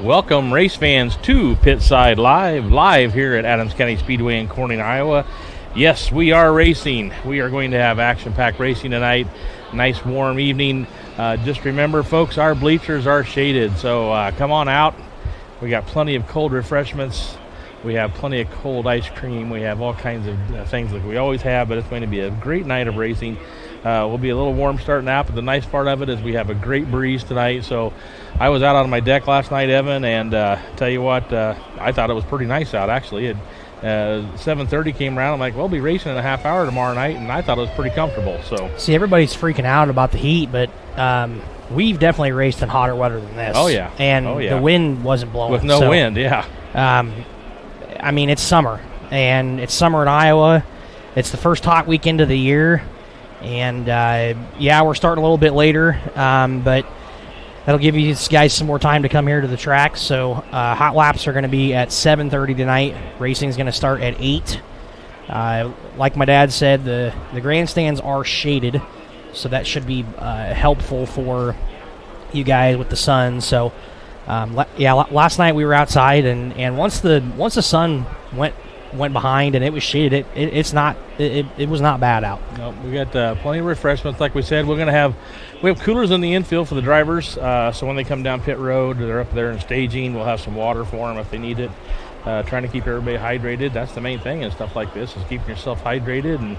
Welcome, race fans, to Pitside live here at Adams County Speedway in Corning, Iowa. Yes, we are racing. We are going to have action-packed racing tonight. Nice warm evening. Just remember, folks, our bleachers are shaded, so come on out. We got plenty of cold refreshments. We have plenty of cold ice cream. We have all kinds of things like we always have, but it's going to be a great night of racing. We'll be a little warm starting out, but the nice part of it is we have a great breeze tonight. So I was out on my deck last night, Evan, and tell you what, I thought it was pretty nice out, actually. 7:30 came around. I'm like, we'll be racing in a half hour tomorrow night, and I thought it was pretty comfortable. So see, everybody's freaking out about the heat, but we've definitely raced in hotter weather than this. Oh, yeah. And the wind wasn't blowing. With no wind, yeah. I mean, it's summer, and it's summer in Iowa. It's the first hot weekend of the year. And, we're starting a little bit later, but that'll give you guys some more time to come here to the track. So hot laps are going to be at 7:30 tonight. Racing is going to start at 8. Like my dad said, the grandstands are shaded, so that should be helpful for you guys with the sun. So, last night we were outside, and once the sun went behind and it was shaded, it was not bad out. No, we got plenty of refreshments. Like we said, we have coolers in the infield for the drivers, so when they come down pit road, they're up there in staging. We'll have some water for them if they need it. Trying to keep everybody hydrated. That's the main thing in stuff like this, is keeping yourself hydrated. And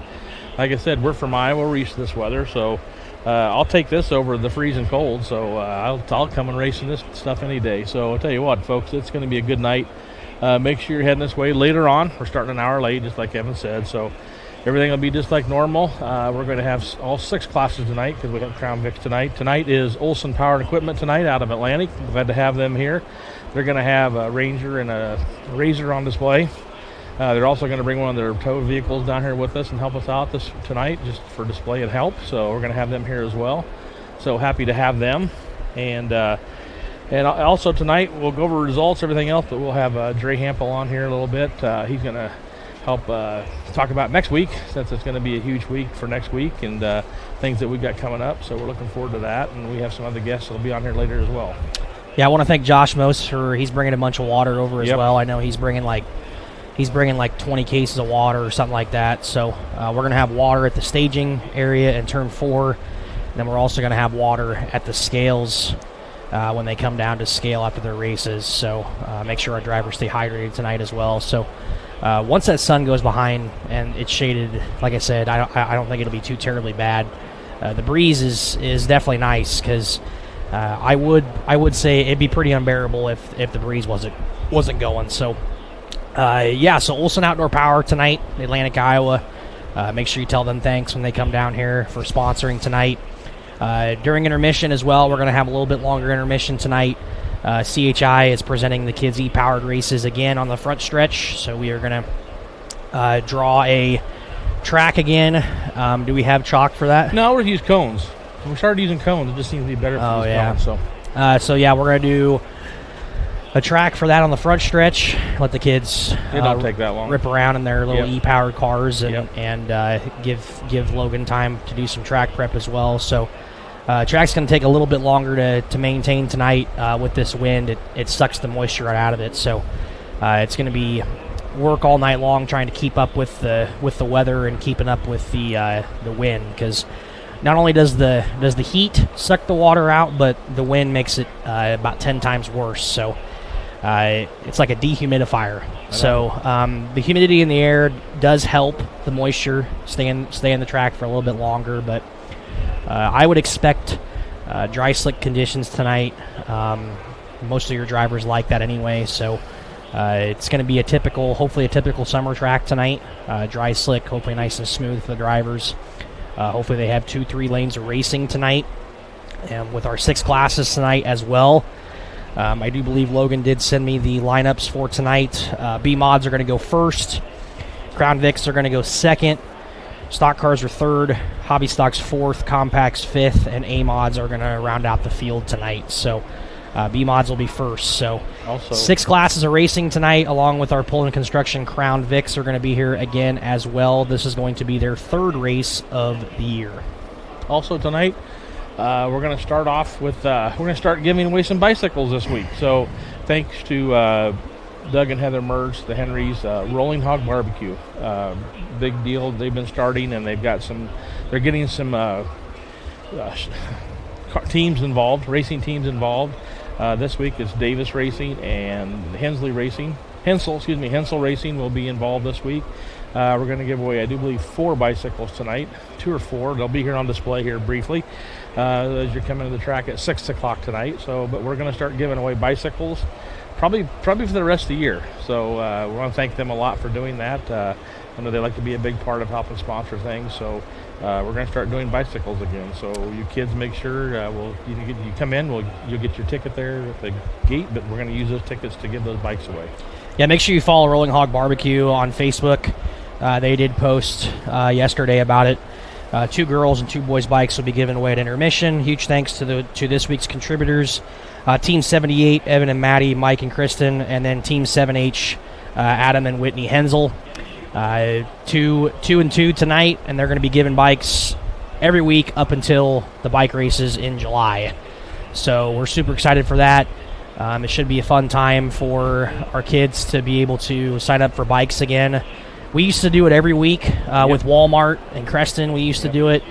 like I said, we're from Iowa. We're used to this weather, so I'll take this over the freezing cold. So I'll come and race in this stuff any day. So I'll tell you what, folks, it's going to be a good night. Make sure you're heading this way later on. We're starting an hour late, just like Evan said, so everything will be just like normal. We're going to have all 6 classes tonight because we have Crown Vics tonight. Tonight is Olson Power and Equipment tonight out of Atlantic. Glad to have them here. They're going to have a Ranger and a Razor on display. They're also going to bring one of their towed vehicles down here with us and help us out tonight just for display and help. So we're going to have them here as well. So happy to have them. And also tonight, we'll go over results, everything else, but we'll have Dre Hampel on here a little bit. He's going to help talk about next week, since it's going to be a huge week for next week, and things that we've got coming up. So we're looking forward to that, and we have some other guests that will be on here later as well. Yeah, I want to thank Josh Most he's bringing a bunch of water over as well. I know he's bringing like 20 cases of water or something like that. So we're going to have water at the staging area in turn 4, and then we're also going to have water at the scales when they come down to scale after their races. So make sure our drivers stay hydrated tonight as well. So once that sun goes behind and it's shaded, like I said, I don't think it'll be too terribly bad. The breeze is definitely nice, because I would say it'd be pretty unbearable if the breeze wasn't going. So so Olson Outdoor Power tonight, Atlantic, Iowa. Make sure you tell them thanks when they come down here for sponsoring tonight. During intermission as well, we're going to have a little bit longer intermission tonight. CHI is presenting the Kids E-Powered races again on the front stretch, so we are going to draw a track again. Do we have chalk for that? No, we're going to use cones. We started using cones. It just seems to be better for these cones. So we're going to do a track for that on the front stretch. Let the kids don't take that long. Rip around in their little E-Powered cars and give Logan time to do some track prep as well. So track's going to take a little bit longer to maintain tonight with this wind. It sucks the moisture right out of it. So it's going to be work all night long trying to keep up with the weather and keeping up with the wind, because not only does the heat suck the water out, but the wind makes it about 10 times worse. So it's like a dehumidifier. So the humidity in the air does help the moisture stay in the track for a little bit longer, but I would expect dry slick conditions tonight. Most of your drivers like that anyway, so it's going to be hopefully a typical summer track tonight. Dry slick, hopefully nice and smooth for the drivers. Hopefully they have 2-3 lanes of racing tonight, and with our 6 classes tonight as well. I do believe Logan did send me the lineups for tonight. B-Mods are going to go first. Crown Vics are going to go second. Stock cars are third. Hobby Stocks fourth. Compacts fifth. And A-Mods are going to round out the field tonight. So B-Mods will be first. So also 6 classes of racing tonight, along with our Pull and Construction Crown Vics are going to be here again as well. This is going to be their 3rd race of the year. Also tonight, we're going to start off with we're going to start giving away some bicycles this week. So thanks to Doug and Heather Mertz, the Henrys, Rolling Hog Barbecue. Big deal. They've been starting, and they've got they're getting some teams involved, racing teams involved. This week it's Davis Racing and Hensel Racing will be involved this week. We're going to give away, I do believe, 4 bicycles tonight, 2 or 4. They'll be here on display here briefly as you're coming to the track at 6 o'clock tonight. But we're going to start giving away bicycles probably for the rest of the year. So we want to thank them a lot for doing that. I know they like to be a big part of helping sponsor things. So we're going to start doing bicycles again. So you kids, make sure you come in. You'll get your ticket there at the gate, but we're going to use those tickets to give those bikes away. Yeah, make sure you follow Rolling Hog Barbecue on Facebook. They did post yesterday about it. 2 girls and 2 boys bikes will be given away at intermission. Huge thanks to this week's contributors. Team 78, Evan and Maddie, Mike and Kristen, and then Team 7H, Adam and Whitney Hensel. 2 and 2 tonight, and they're going to be giving bikes every week up until the bike races in July. So we're super excited for that. It should be a fun time for our kids to be able to sign up for bikes again. We used to do it every week with Walmart and Creston. We used to do it.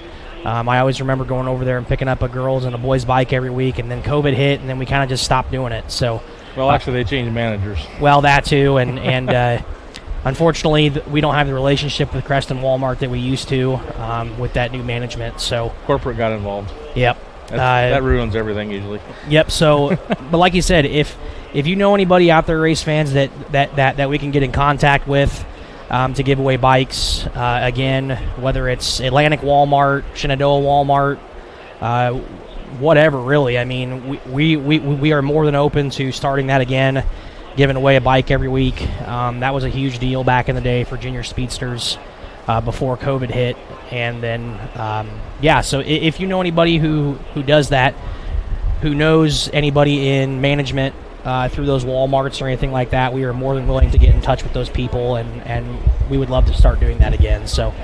I always remember going over there and picking up a girl's and a boy's bike every week, and then COVID hit, and then we kind of just stopped doing it. So, well, actually, they changed managers. Well, that too, and unfortunately, we don't have the relationship with Creston Walmart that we used to with that new management. So corporate got involved. Yep. That ruins everything usually. Yep. So, but like you said, if you know anybody out there, race fans, that we can get in contact with to give away bikes, again, whether it's Atlantic Walmart, Shenandoah Walmart, whatever, really. I mean, we are more than open to starting that again, giving away a bike every week. That was a huge deal back in the day for junior speedsters before COVID hit. And then, so if you know anybody who does that, who knows anybody in management through those Walmarts or anything like that, we are more than willing to get in touch with those people, and we would love to start doing that again. So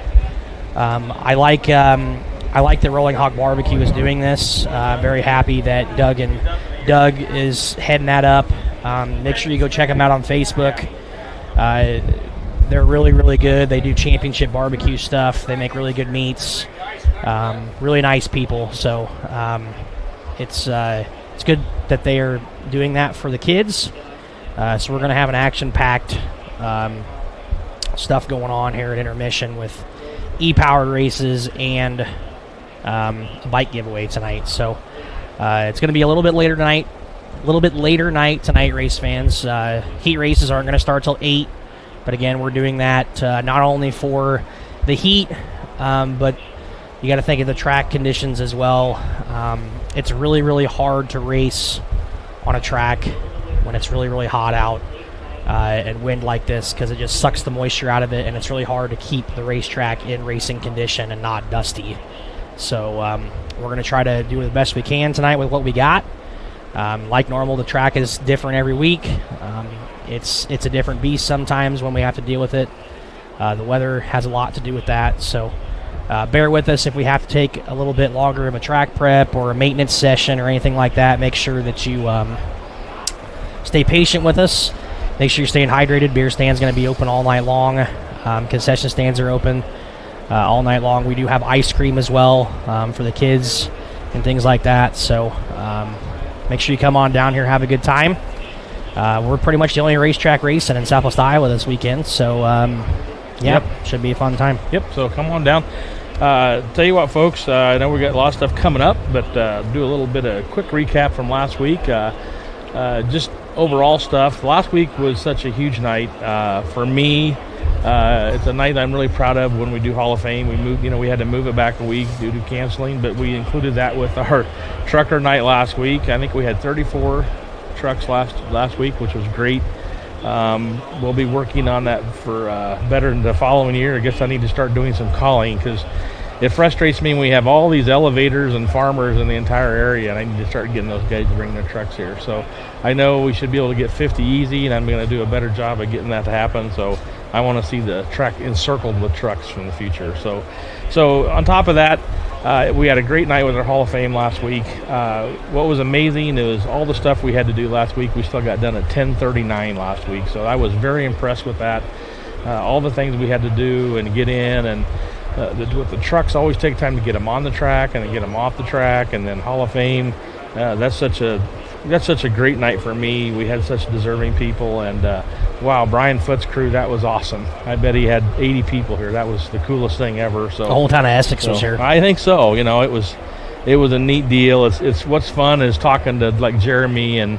I like that Rolling Hog Barbecue is doing this. Very happy that Doug is heading that up. Make sure you go check them out on Facebook. They're really, really good. They do championship barbecue stuff. They make really good meats. Really nice people. So it's good that they are doing that for the kids. So we're going to have an action-packed stuff going on here at intermission with e-powered races and a bike giveaway tonight. So it's going to be a little bit later night tonight, race fans. Heat races aren't going to start till 8. But again, we're doing that not only for the heat, but you got to think of the track conditions as well. It's really, really hard to race on a track when it's really, really hot out and wind like this, because it just sucks the moisture out of it, and it's really hard to keep the racetrack in racing condition and not dusty. So we're going to try to do the best we can tonight with what we got. Like normal, the track is different every week. It's a different beast sometimes when we have to deal with it. The weather has a lot to do with that, so bear with us if we have to take a little bit longer of a track prep or a maintenance session or anything like that. Make sure that you stay patient with us. Make sure you're staying hydrated. Beer stand's going to be open all night long. Concession stands are open all night long. We do have ice cream as well for the kids and things like that, so make sure you come on down here, have a good time. We're pretty much the only racetrack racing in Southwest Iowa this weekend, so should be a fun time. Yep, so come on down. Tell you what, folks, I know we got a lot of stuff coming up, but do a little bit of quick recap from last week. Just overall stuff. Last week was such a huge night for me. It's a night I'm really proud of. When we do Hall of Fame, we had to move it back a week due to canceling, but we included that with our trucker night last week. I think we had 34 trucks last week, which was great. We'll be working on that for better in the following year. I guess I need to start doing some calling, because it frustrates me when we have all these elevators and farmers in the entire area, and I need to start getting those guys to bring their trucks here. So I know we should be able to get 50 easy, and I'm going to do a better job of getting that to happen. So I want to see the track encircled with trucks in the future. So on top of that, We had a great night with our Hall of Fame last week. What was amazing is all the stuff we had to do last week, we still got done at 10:39 last week. So I was very impressed with that. All the things we had to do and get in, and with the trucks always take time to get them on the track and then get them off the track, and then Hall of Fame. That's such a great night for me. We had such deserving people, and wow, Brian Foot's crew, that was awesome. I bet he had 80 people here. That was the coolest thing ever. So the whole town of Essex was here. I think so. You know, it was a neat deal. It's what's fun is talking to like Jeremy and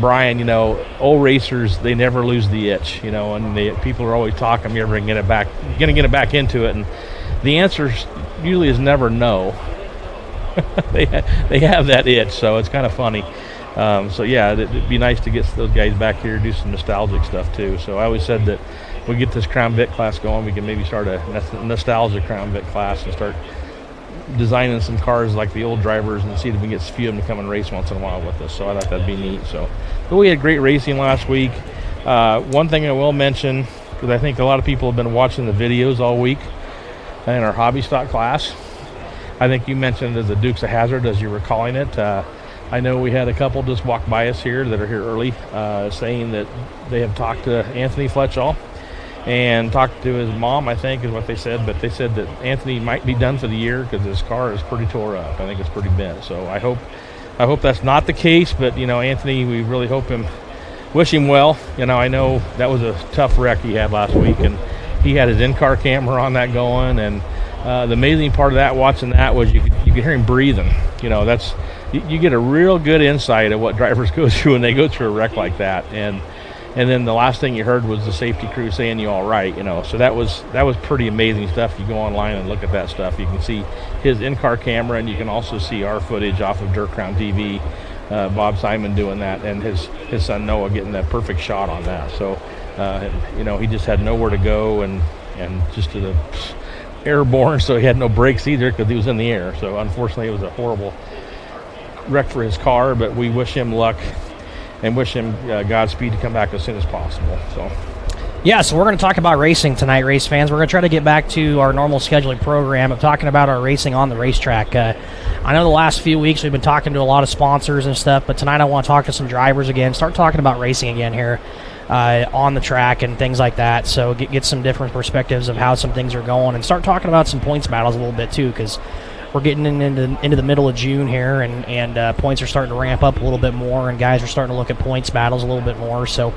Brian. You know, old racers, they never lose the itch. You know, and people are always talking, you're ever gonna get it back into it, and the answer usually is never no. they have that itch, so it's kind of funny. So yeah, it'd be nice to get those guys back here, do some nostalgic stuff too. So I always said that we get this Crown Vic class going, we can maybe start a nostalgia Crown Vic class and start designing some cars like the old drivers and see if we can get a few of them to come and race once in a while with us. So I thought that'd be neat. So, but we had great racing last week. One thing I will mention, because I think a lot of people have been watching the videos all week in our hobby stock class. I think you mentioned it as the Dukes of Hazzard, as you were calling it. I know we had a couple just walk by us here that are here early, saying that they have talked to Anthony Fletchall and talked to his mom, I think is what they said, but they said that Anthony might be done for the year because his car is pretty tore up. I think it's pretty bent. So I hope that's not the case, but you know, Anthony, we really wish him well. You know, I know that was a tough wreck he had last week, and he had his in-car camera on that going, and the amazing part of that, watching that, was you could hear him breathing. You know, you get a real good insight of what drivers go through when they go through a wreck like that. And then the last thing you heard was the safety crew saying, "You all right?" You know, so that was pretty amazing stuff. You go online and look at that stuff. You can see his in-car camera, and you can also see our footage off of Dirt Crown TV. Bob Simon doing that, and his son Noah getting that perfect shot on that. So, you know, he just had nowhere to go, and just to the airborne, so he had no brakes either because he was in the air. So unfortunately, it was a horrible wreck for his car, but we wish him luck and wish him Godspeed to come back as soon as possible. So yeah, so we're going to talk about racing tonight, race fans. We're going to try to get back to our normal scheduling program of talking about our racing on the racetrack. I know the last few weeks we've been talking to a lot of sponsors and stuff, but tonight I want to talk to some drivers again, start talking about racing again here on the track and things like that. So get some different perspectives of how some things are going, and start talking about some points battles a little bit too, because we're getting into the middle of June here, and points are starting to ramp up a little bit more, and guys are starting to look at points battles a little bit more. So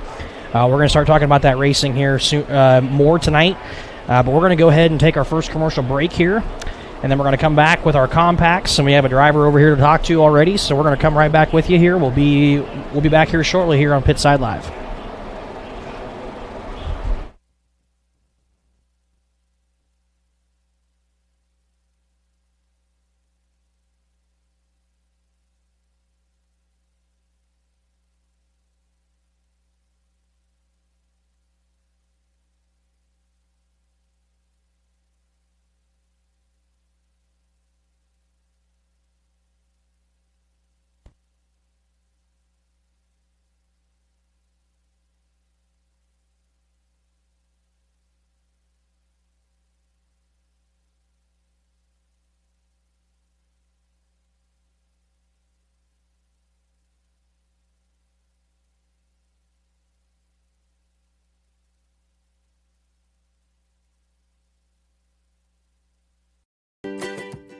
we're going to start talking about that racing here soon, more tonight. But we're going to go ahead and take our first commercial break here, and then we're going to come back with our compacts, and we have a driver over here to talk to already. So we're going to come right back with you here. We'll be back here shortly here on Pitside Live.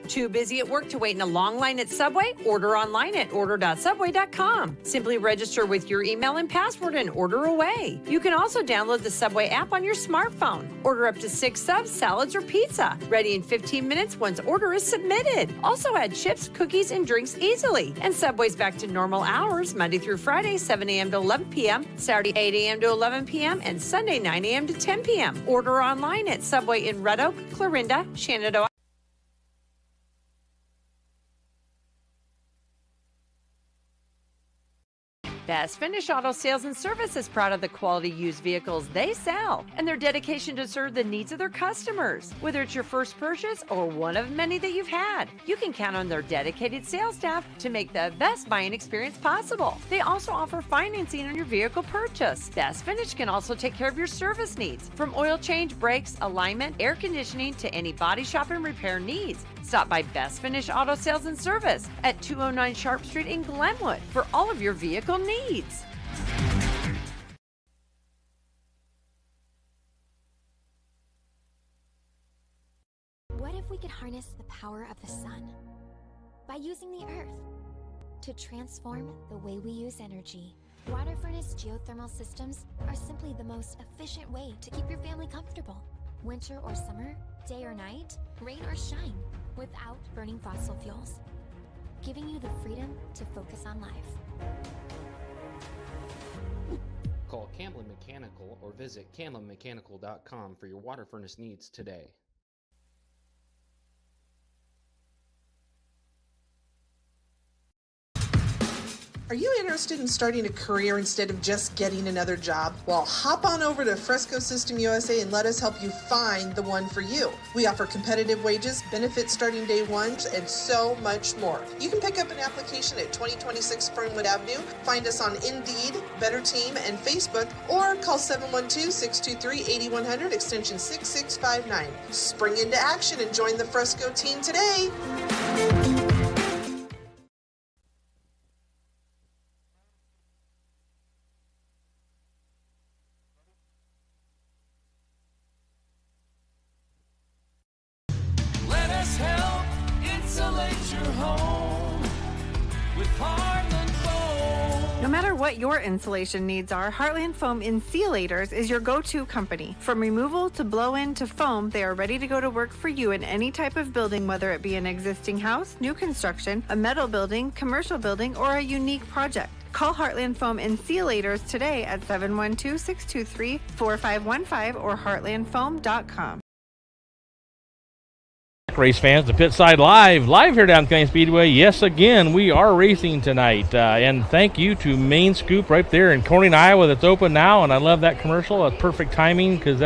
Too busy at work to wait in a long line at Subway? Order online at order.subway.com. Simply register with your email and password and order away. You can also download the Subway app on your smartphone. Order up to 6 subs, salads, or pizza. Ready in 15 minutes once order is submitted. Also add chips, cookies, and drinks easily. And Subway's back to normal hours Monday through Friday, 7 a.m. to 11 p.m., Saturday, 8 a.m. to 11 p.m., and Sunday, 9 a.m. to 10 p.m. Order online at Subway in Red Oak, Clarinda, Shenandoah. Best Finish Auto Sales and Service is proud of the quality used vehicles they sell and their dedication to serve the needs of their customers. Whether it's your first purchase or one of many that you've had, you can count on their dedicated sales staff to make the best buying experience possible. They also offer financing on your vehicle purchase. Best Finish can also take care of your service needs, from oil change, brakes, alignment, air conditioning, to any body shop and repair needs. Stop by Best Finish Auto Sales and Service at 209 Sharp Street in Glenwood for all of your vehicle needs. What if we could harness the power of the sun by using the earth to transform the way we use energy? Water furnace geothermal systems are simply the most efficient way to keep your family comfortable. Winter or summer, day or night, rain or shine, without burning fossil fuels, giving you the freedom to focus on life. Call Camlin Mechanical or visit camlinmechanical.com for your water furnace needs today. Are you interested in starting a career instead of just getting another job? Well, hop on over to Fresco System USA and let us help you find the one for you. We offer competitive wages, benefits starting day one, and so much more. You can pick up an application at 2026 Fernwood Avenue. Find us on Indeed, Better Team, and Facebook, or call 712-623-8100, extension 6659. Spring into action and join the Fresco team today. No matter what your insulation needs are, Heartland Foam Insulators is your go-to company. From removal to blow-in to foam, they are ready to go to work for you in any type of building, whether it be an existing house, new construction, a metal building, commercial building, or a unique project. Call Heartland Foam Insulators today at 712-623-4515 or heartlandfoam.com. Race fans, the Pit Side live here down Canyon Speedway. Yes, again, we are racing tonight. And thank you to Main Scoop right there in Corning, Iowa, that's open now. And I love that commercial. That's perfect timing because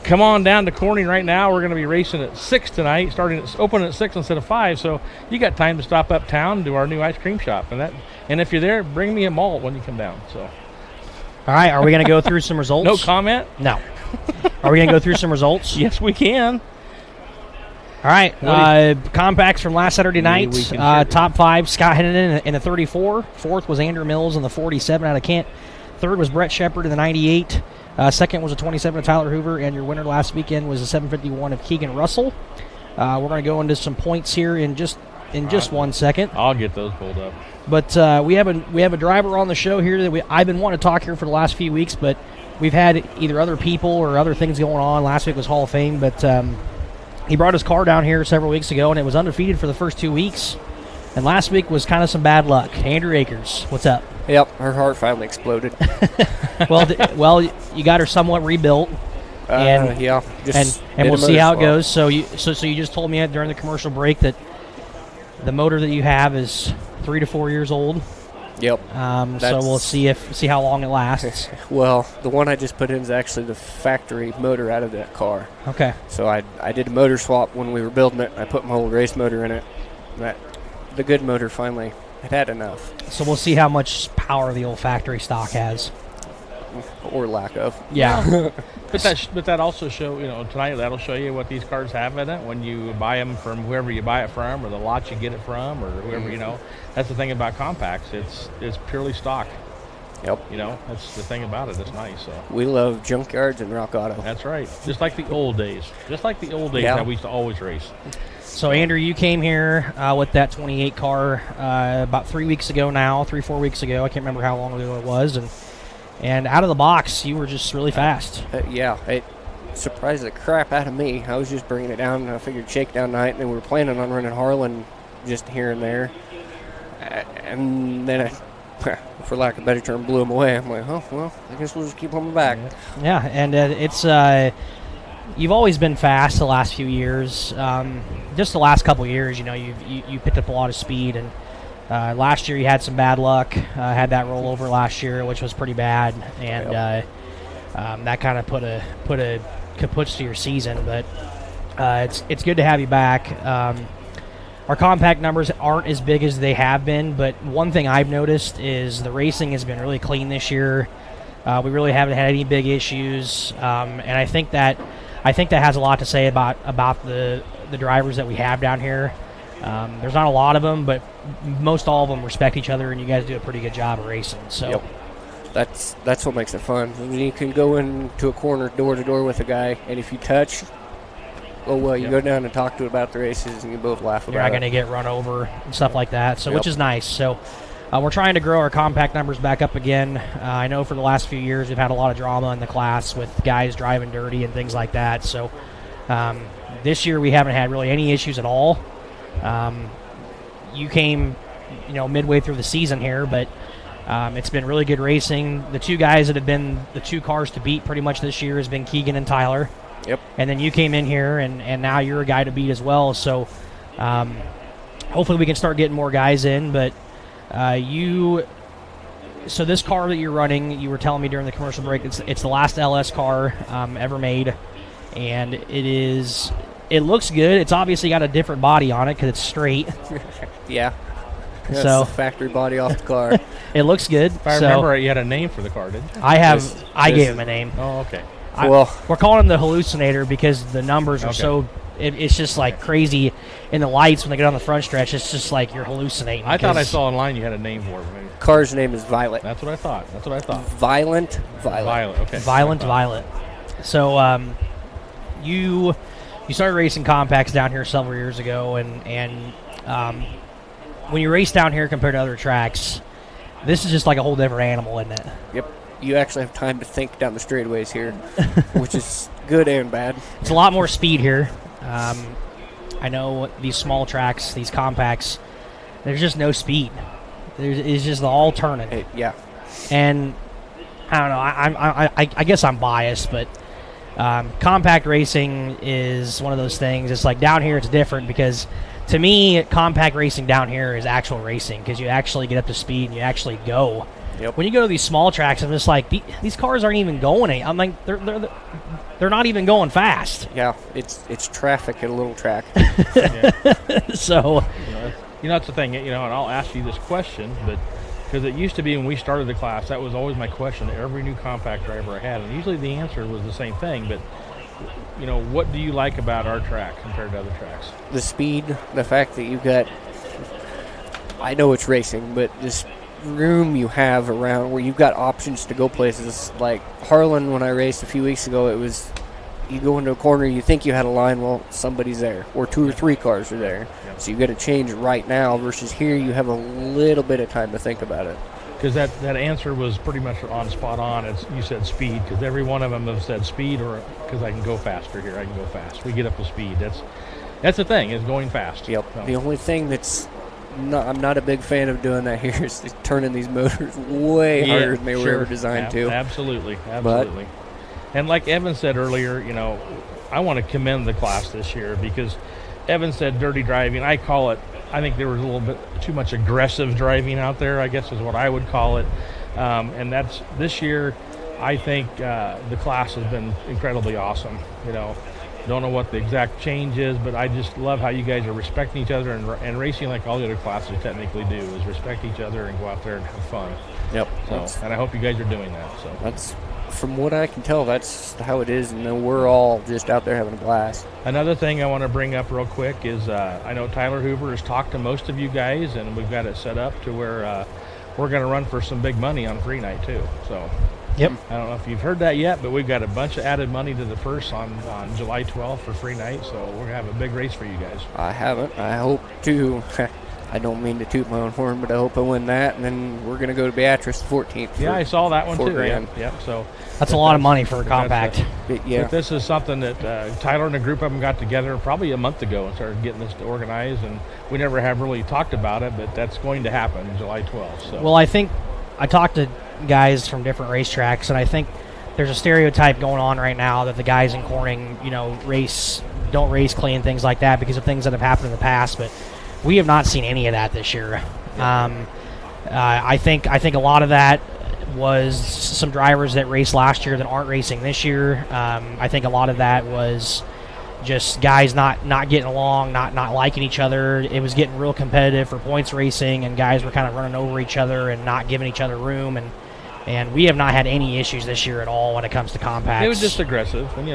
come on down to Corning right now. We're going to be racing at 6 tonight, opening at 6 instead of 5. So you got time to stop uptown to our new ice cream shop. And if you're there, bring me a malt when you come down. So, all right, are we going to go through some results? No comment? No. Are we going to go through some results? Yes, we can. All right, compacts from last Saturday night. Top 5, Scott Hennon in the 34. Fourth was Andrew Mills in the 47 out of Kent. Third was Brett Shepard in the 98. Second was a 27 of Tyler Hoover. And your winner last weekend was a 751 of Keegan Russell. We're going to go into some points here in just 1 second. I'll get those pulled up. But we have a driver on the show here that I've been wanting to talk here for the last few weeks, but we've had either other people or other things going on. Last week was Hall of Fame, but he brought his car down here several weeks ago, and it was undefeated for the first 2 weeks. And last week was kind of some bad luck. Andrew Akers, what's up? Yep, her heart finally exploded. well, you got her somewhat rebuilt. And yeah, and we'll see how it goes. So you just told me during the commercial break that the motor that you have is 3 to 4 years old. Yep. So we'll see how long it lasts. Well, the one I just put in is actually the factory motor out of that car. Okay. So I did a motor swap when we were building it. I put my old race motor in it. The good motor finally had enough. So we'll see how much power the old factory stock has. Or lack of. Yeah. But that also tonight that'll show you what these cars have in it when you buy them from whoever you buy it from or the lot you get it from or whoever, That's the thing about compacts. It's purely stock. Yep. That's the thing about it. It's nice. So we love junkyards and Rock Auto. That's right. Just like the old days. Yeah. That we used to always race. So, Andrew, you came here with that 28 car about 3 weeks ago now, 4 weeks ago. I can't remember how long ago it was. And out of the box, you were just really fast. Yeah, it surprised the crap out of me. I was just bringing it down, and I figured shakedown night, and then we were planning on running Harlan just here and there. And then I, for lack of a better term, blew him away. I'm like, oh, well, I guess we'll just keep on back. Yeah, and it's you've always been fast the last few years. Just the last couple of years, you picked up a lot of speed, Last year he had some bad luck. Had that rollover last year, which was pretty bad, and that kind of put a kaput to your season. But it's good to have you back. Our compact numbers aren't as big as they have been, but one thing I've noticed is the racing has been really clean this year. We really haven't had any big issues, and I think that has a lot to say about the drivers that we have down here. There's not a lot of them, but most all of them respect each other, and you guys do a pretty good job of racing. So that's what makes it fun. I mean, you can go into a corner door to door with a guy, and if you touch, you go down and talk to about the races, and you both laugh about it. You're not going to get run over and stuff like that, so which is nice. So we're trying to grow our compact numbers back up again. I know for the last few years we've had a lot of drama in the class with guys driving dirty and things like that. So this year we haven't had really any issues at all. You came, midway through the season here, but it's been really good racing. The two guys that have been the two cars to beat pretty much this year has been Keegan and Tyler. Yep. And then you came in here, and now you're a guy to beat as well. So hopefully we can start getting more guys in. But so this car that you're running, you were telling me during the commercial break, it's the last LS car ever made, and it looks good. It's obviously got a different body on it because it's straight. Yeah. That's So the factory body off the car. It looks good. If I remember, you had a name for the car, didn't you? I gave him a name. Oh, okay. We're calling him the hallucinator because the numbers are so. It's just like crazy in the lights when they get on the front stretch. It's just like you're hallucinating. I thought I saw online you had a name for it. Maybe. Car's name is Violet. That's what I thought. Violent. Okay. Violet. So you started racing compacts down here several years ago, and when you race down here compared to other tracks, this is just like a whole different animal, isn't it? Yep. You actually have time to think down the straightaways here, which is good and bad. It's a lot more speed here. I know these small tracks, these compacts, there's just no speed. It's just all turning. Yeah. And I don't know. I guess I'm biased, but compact racing is one of those things. It's like down here it's different because to me, compact racing down here is actual racing because you actually get up to speed and you actually go. Yep. When you go to these small tracks, I'm just like, these cars aren't even going. I'm like, they're not even going fast. Yeah, it's traffic at a little track. So, that's the thing. And I'll ask you this question, but because it used to be when we started the class, that was always my question to every new compact driver I had, and usually the answer was the same thing. But what do you like about our track compared to other tracks? The speed, the fact that you've got. I know it's racing, but this room you have around where you've got options to go places like Harlan. When I raced a few weeks ago, it was you go into a corner, you think you had a line, well, somebody's there, or 2 or 3 cars are there. Yep. So you got to change right now. Versus here, you have a little bit of time to think about it. Because that answer was pretty much spot on. You said speed, because every one of them have said speed, or because I can go faster here, I can go fast. We get up to speed. That's the thing, is going fast. Yep. So. The only thing I'm not a big fan of doing that here is turning these motors way harder than they were ever designed to. Absolutely. And like Evan said earlier, I want to commend the class this year because Evan said dirty driving. I call it, I think there was a little bit too much aggressive driving out there, I guess is what I would call it. And that's this year, I think the class has been incredibly awesome. Don't know what the exact change is, but I just love how you guys are respecting each other and racing like all the other classes technically do, is respect each other and go out there and have fun. Yep. And I hope you guys are doing that. So that's, from what I can tell, that's how it is, and then we're all just out there having a blast. Another thing I want to bring up real quick is I know Tyler Hoover has talked to most of you guys, and we've got it set up to where we're going to run for some big money on free night too. So. Yep. I don't know if you've heard that yet, but we've got a bunch of added money to the purse on July 12th for free night, so we're going to have a big race for you guys. I haven't. I hope to. I don't mean to toot my own horn, but I hope I win that, and then we're going to go to Beatrice the 14th. Yeah, I saw that one too. Yep. So that's a lot of money for a compact. But this is something that Tyler and a group of them got together probably a month ago and started getting this organized, and we never have really talked about it, but that's going to happen July 12th. So. Well, I think I talked to guys from different racetracks, and I think there's a stereotype going on right now that the guys in Corning, don't race clean, things like that, because of things that have happened in the past. But we have not seen any of that this year. I think a lot of that was some drivers that raced last year that aren't racing this year. I think a lot of that was just guys not getting along, not liking each other. It was getting real competitive for points racing, and guys were kind of running over each other and not giving each other room. And we have not had any issues this year at all when it comes to compacts. It was just aggressive, and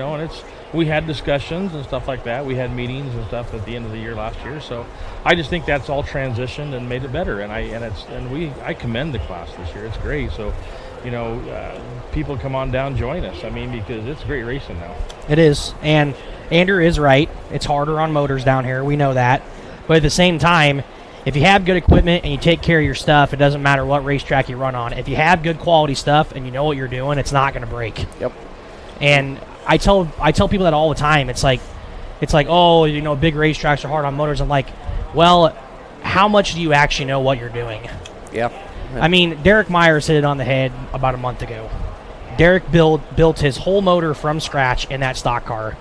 we had discussions and stuff like that. We had meetings and stuff at the end of the year last year. So I just think that's all transitioned and made it better. And I commend the class this year. It's great. So, people come on down, join us. Because it's great racing now. It is. And Andrew is right. It's harder on motors down here. We know that. But at the same time, if you have good equipment and you take care of your stuff, it doesn't matter what racetrack you run on. If you have good quality stuff and you know what you're doing, it's not going to break. Yep. And I tell people that all the time. It's like, oh, big racetracks are hard on motors. I'm like, well, how much do you actually know what you're doing? Yeah. Derek Myers hit it on the head about a month ago. Derek built his whole motor from scratch in that stock car,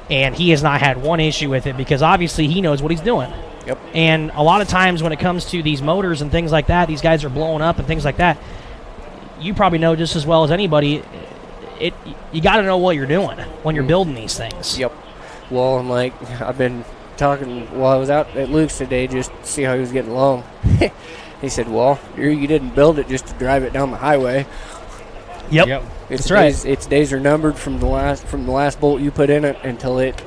and he has not had one issue with it because obviously he knows what he's doing. Yep. And a lot of times when it comes to these motors and things like that, these guys are blowing up and things like that. You probably know just as well as anybody, you got to know what you're doing when you're building these things. Yep. Well, and I've been talking while I was out at Luke's today just to see how he was getting along. He said, well, you didn't build it just to drive it down the highway. Yep. That's right. Its days are numbered from the last bolt you put in it until it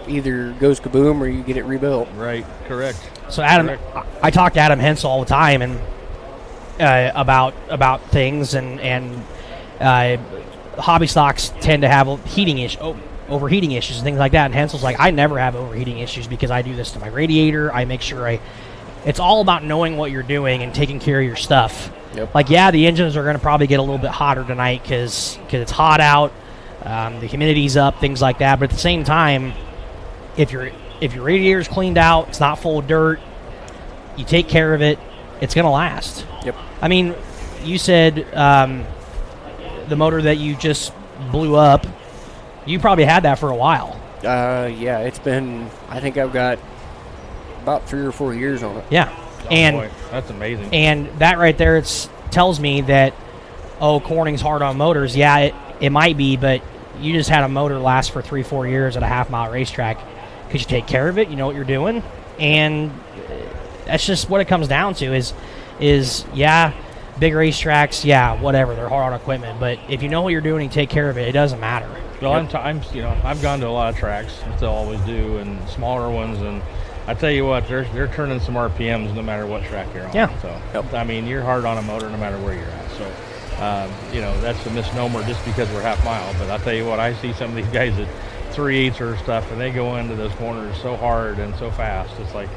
either goes kaboom or you get it rebuilt. Right. Correct. So Adam, I talk to Adam Hensel all the time and about things and hobby stocks tend to have overheating issues and things like that. And Hensel's like, I never have overheating issues because I do this to my radiator. I make sure it's all about knowing what you're doing and taking care of your stuff. Yep. The engines are going to probably get a little bit hotter tonight because it's hot out, the humidity's up, things like that. But at the same time, if your radiator's cleaned out, it's not full of dirt, you take care of it, it's going to last. Yep. You said the motor that you just blew up, you probably had that for a while. Yeah, it's been, I think I've got about 3 or 4 years on it. Yeah. Boy, that's amazing. And that right there tells me that, Corning's hard on motors. Yeah, it might be, but you just had a motor last for 3-4 years at a half-mile racetrack because you take care of it, you know what you're doing, and that's just what it comes down to is big racetracks, whatever, they're hard on equipment, but if you know what you're doing and you take care of it, it doesn't matter. Well, I've gone to a lot of tracks, I still always do, and smaller ones, and I tell you what, they're turning some RPMs no matter what track you're on. Yeah. So, you're hard on a motor no matter where you're at. So, that's a misnomer just because we're half mile. But I'll tell you what, I see some of these guys at 3/8 or stuff, and they go into those corners so hard and so fast. It's like,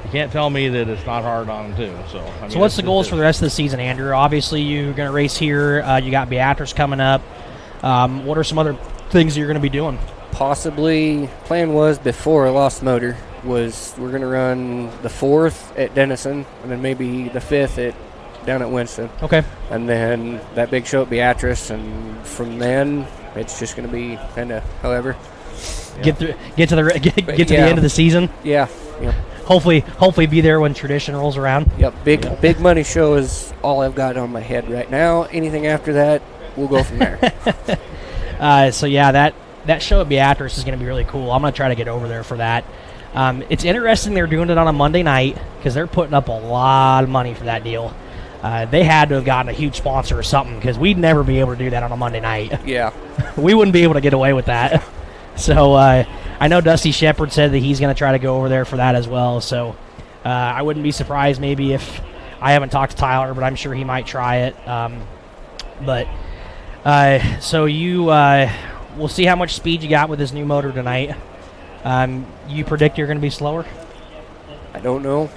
you can't tell me that it's not hard on them too. So what's the goals for the rest of the season, Andrew? Obviously, you're going to race here. You got Beatrice coming up. What are some other things you're going to be doing? Possibly, plan was before I lost the motor, was we're going to run the 4th at Denison and then maybe the 5th down at Winston. Okay. And then that big show at Beatrice, and from then it's just going to be kind of however. Get to the end of the season. Yeah. Hopefully be there when tradition rolls around. Yep. Big money show is all I've got on my head right now. Anything after that, we'll go from there. That show at Beatrice is going to be really cool. I'm going to try to get over there for that. It's interesting they're doing it on a Monday night because they're putting up a lot of money for that deal. They had to have gotten a huge sponsor or something because we'd never be able to do that on a Monday night. Yeah. We wouldn't be able to get away with that. So I know Dusty Shepard said that he's going to try to go over there for that as well. So I wouldn't be surprised maybe if I haven't talked to Tyler, but I'm sure he might try it. We'll see how much speed you got with this new motor tonight. You predict you're going to be slower? I don't know.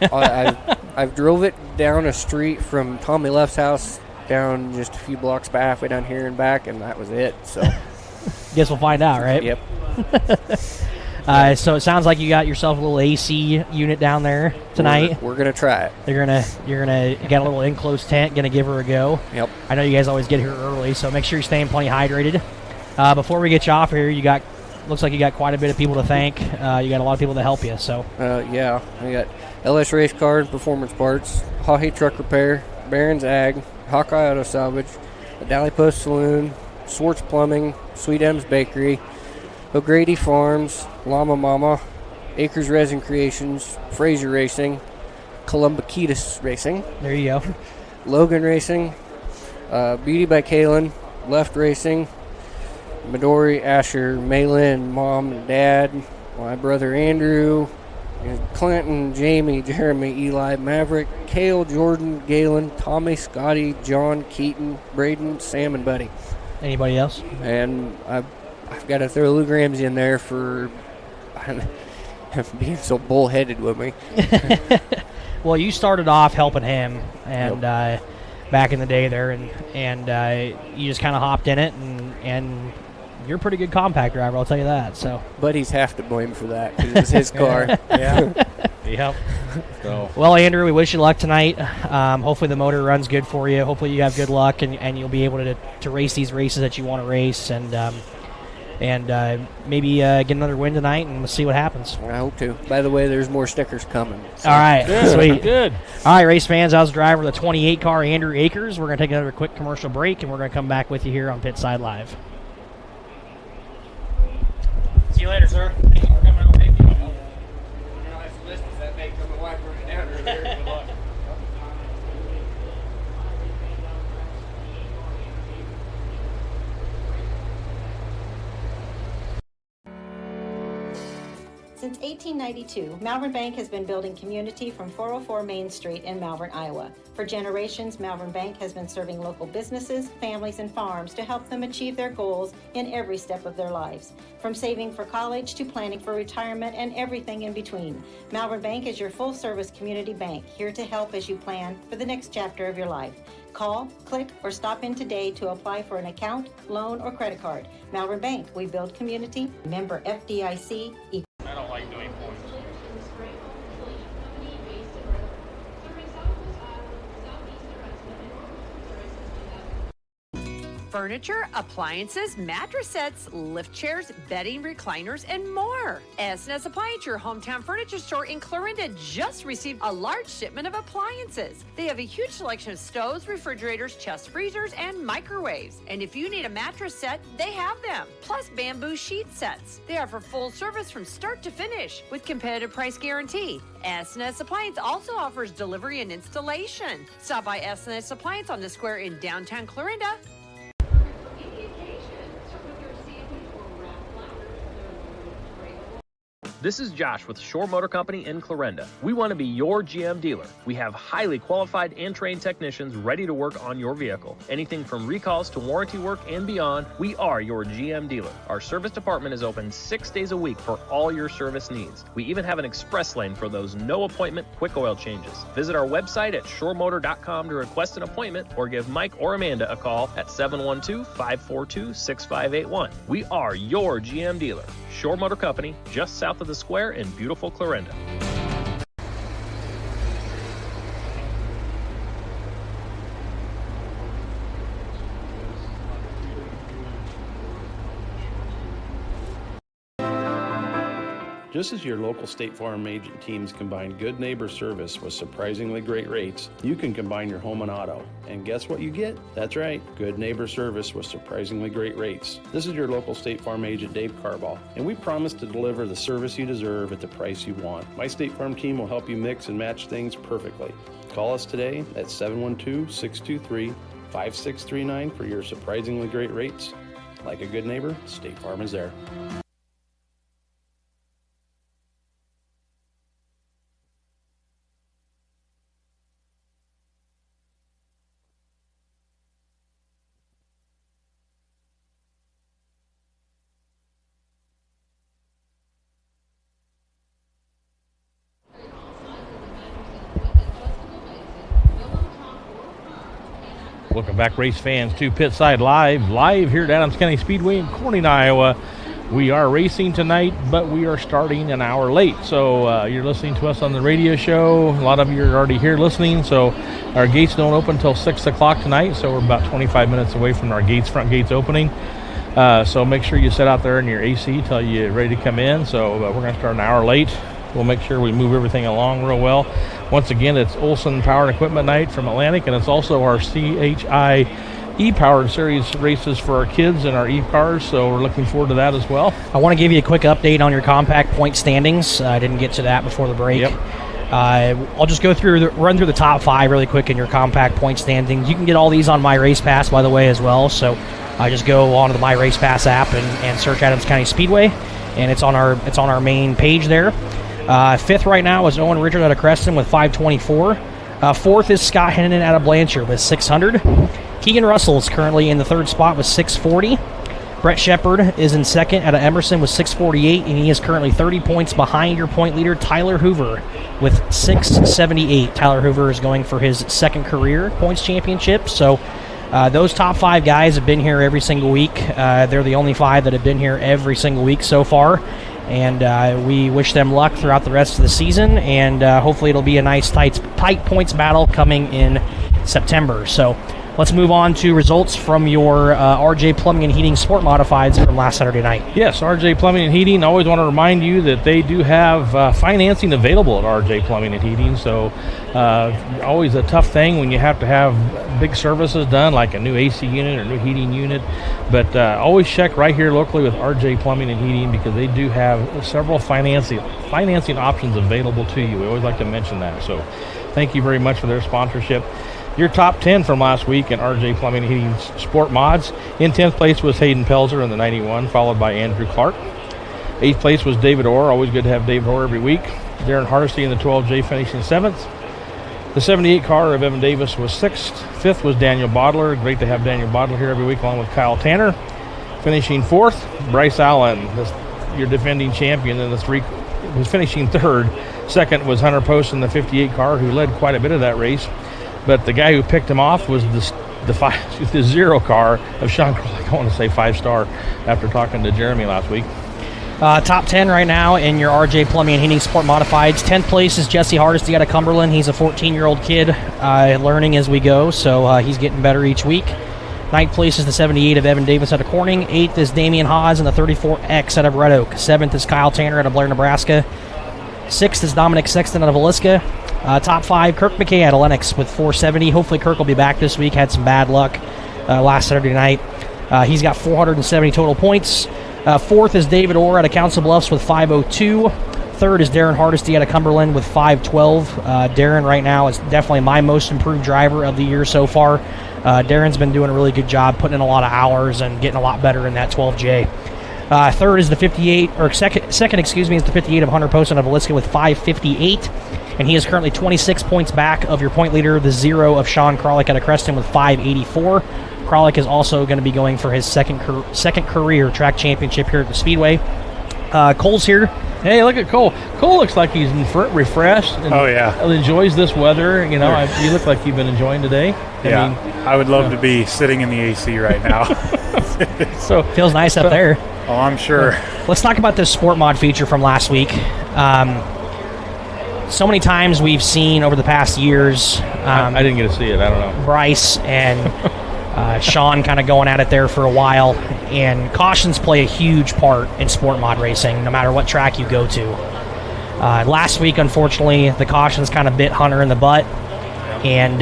I've drove it down a street from Tommy Left's house down just a few blocks back, halfway down here and back, and that was it. So, guess we'll find out, right? Yep. So it sounds like you got yourself a little AC unit down there tonight. We're gonna try it. You're gonna get a little enclosed tent. Gonna give her a go. Yep. I know you guys always get here early, so make sure you're staying plenty hydrated. Before we get you off here, you got looks like you got quite a bit of people to thank. You got a lot of people to help you. So Yeah, I got LS Race Car and Performance Parts, Hawhey Truck Repair, Barron's Ag, Hawkeye Auto Salvage, the Dally Post Saloon, Swartz Plumbing, Sweet M's Bakery, O'Grady Farms, Llama Mama, Acres Resin Creations, Fraser Racing, Columbaquitas Racing. There you go. Logan Racing, Beauty by Kalen, Left Racing, Midori, Asher, Maylin, Mom and Dad, my brother Andrew, Clinton, Jamie, Jeremy, Eli, Maverick, Kale, Jordan, Galen, Tommy, Scotty, John, Keaton, Braden, Sam, and Buddy. Anybody else? And I've got to throw Luke Ramsey in there for being so bullheaded with me. Well, you started off helping him, and back in the day there, and you just kind of hopped in it, and you're a pretty good compact driver, I'll tell you that. So, Buddy's half to blame for that because it's his car. Yeah. Yep. So. Well, Andrew, we wish you luck tonight. Hopefully the motor runs good for you. Hopefully you have good luck, and you'll be able to race these races that you want to race, and maybe get another win tonight, and we'll see what happens. I hope to. By the way, there's more stickers coming. So. All right. Good. Sweet. Good. All right, race fans, I was the driver of the 28 car, Andrew Akers. We're going to take another quick commercial break, and we're going to come back with you here on Pitside Live. See you later, sir. Thank you for coming over. Since 1892, Malvern Bank has been building community from 404 Main Street in Malvern, Iowa. For generations, Malvern Bank has been serving local businesses, families, and farms to help them achieve their goals in every step of their lives. From saving for college to planning for retirement and everything in between, Malvern Bank is your full-service community bank, here to help as you plan for the next chapter of your life. Call, click, or stop in today to apply for an account, loan, or credit card. Malvern Bank, we build community. Member FDIC. I don't like doing points. Furniture, appliances, mattress sets, lift chairs, bedding, recliners, and more. S&S Appliance, your hometown furniture store in Clarinda, just received a large shipment of appliances. They have a huge selection of stoves, refrigerators, chest freezers, and microwaves. And if you need a mattress set, they have them. Plus bamboo sheet sets. They offer full service from start to finish with competitive price guarantee. S&S Appliance also offers delivery and installation. Stop by S&S Appliance on the square in downtown Clarinda. This is Josh with Shore Motor Company in Clarinda. We want to be your GM dealer. We have highly qualified and trained technicians ready to work on your vehicle. Anything from recalls to warranty work and beyond, we are your GM dealer. Our service department is open 6 days a week for all your service needs. We even have an express lane for those no appointment quick oil changes. Visit our website at shoremotor.com to request an appointment or give Mike or Amanda a call at 712-542-6581. We are your GM dealer. Shore Motor Company, just south of the square in beautiful Clarinda. Just as your local State Farm agent teams combine good neighbor service with surprisingly great rates, you can combine your home and auto. And guess what you get? That's right, good neighbor service with surprisingly great rates. This is your local State Farm agent, Dave Carball, and we promise to deliver the service you deserve at the price you want. My State Farm team will help you mix and match things perfectly. Call us today at 712-623-5639 for your surprisingly great rates. Like a good neighbor, State Farm is there. Welcome back, race fans, to Pitside Live here at Adams County Speedway in Corning, Iowa. We are racing tonight, but we are starting an hour late. So you're listening to us on the radio show. A lot of you are already here listening. So our gates don't open until 6 o'clock tonight. So we're about 25 minutes away from our front gates opening. So make sure you sit out there in your AC till you're ready to come in. So we're going to start an hour late. We'll make sure we move everything along real well. Once again, it's Olson Power and Equipment Night from Atlantic, and it's also our CHI E-Powered Series races for our kids and our E-cars, so we're looking forward to that as well. I want to give you a quick update on your compact point standings. I didn't get to that before the break. Yep. I'll just run through the top 5 really quick in your compact point standings. You can get all these on My Race Pass, by the way, as well. So just go onto the My Race Pass app and search Adams County Speedway, and it's on our main page there. 5th right now is Owen Richard out of Creston with 524. 4th is Scott Hennon out of Blanchard with 600. Keegan Russell is currently in the 3rd spot with 640. Brett Shepard is in 2nd out of Emerson with 648, and he is currently 30 points behind your point leader, Tyler Hoover, with 678. Tyler Hoover is going for his 2nd career points championship. So those top 5 guys have been here every single week. They're the only 5 that have been here every single week so far. And we wish them luck throughout the rest of the season, and hopefully it'll be a nice tight points battle coming in September. So let's move on to results from your RJ Plumbing and Heating Sport Modifieds from last Saturday night. Yes, RJ Plumbing and Heating. I always want to remind you that they do have financing available at RJ Plumbing and Heating. So always a tough thing when you have to have big services done, like a new AC unit or new heating unit. But always check right here locally with RJ Plumbing and Heating, because they do have several financing options available to you. We always like to mention that. So thank you very much for their sponsorship. Your top 10 from last week in RJ Plumbing and Heating Sport Mods. In 10th place was Hayden Pelzer in the 91, followed by Andrew Clark. 8th place was David Orr. Always good to have David Orr every week. Darren Hardesty in the 12J finishing 7th. The 78 car of Evan Davis was 6th. 5th was Daniel Bodler. Great to have Daniel Bodler here every week along with Kyle Tanner. Finishing 4th, Bryce Allen, your defending champion in the 3, was finishing 3rd. 2nd was Hunter Post in the 58 car, who led quite a bit of that race. But the guy who picked him off was the 0 car of Sean Crowley. I want to say 5-star after talking to Jeremy last week. Top 10 right now in your RJ Plumbing and Heating Sport Modifieds. 10th place is Jesse Hardesty out of Cumberland. He's a 14-year-old kid learning as we go, so he's getting better each week. 9th place is the 78 of Evan Davis out of Corning. 8th is Damian Haas in the 34X out of Red Oak. 7th is Kyle Tanner out of Blair, Nebraska. 6th is Dominic Sexton out of Villisca. Top 5, Kirk McKay out of Lennox with 470. Hopefully Kirk will be back this week. Had some bad luck last Saturday night. He's got 470 total points. 4th is David Orr out of Council Bluffs with 502. 3rd is Darren Hardesty out of Cumberland with 512. Darren right now is definitely my most improved driver of the year so far. Darren's been doing a really good job, putting in a lot of hours and getting a lot better in that 12J. 3rd is the 58, or second, is the 58 of Hunter Post out of Villisca with 558. And he is currently 26 points back of your point leader, the 0 of Sean Kralik out of Creston with 584. Kralik is also going to be going for his second career track championship here at the Speedway. Cole's here. Hey, look at Cole. Cole looks like he's refreshed. And enjoys this weather. You know, you look like you've been enjoying today. I would love to be sitting in the AC right now. So feels nice up there. Oh, I'm sure. Let's talk about this Sport Mod feature from last week. So many times we've seen over the past years. I didn't get to see it. I don't know. Bryce and Sean kind of going at it there for a while. And cautions play a huge part in Sport Mod racing, no matter what track you go to. Last week, unfortunately, the cautions kind of bit Hunter in the butt, and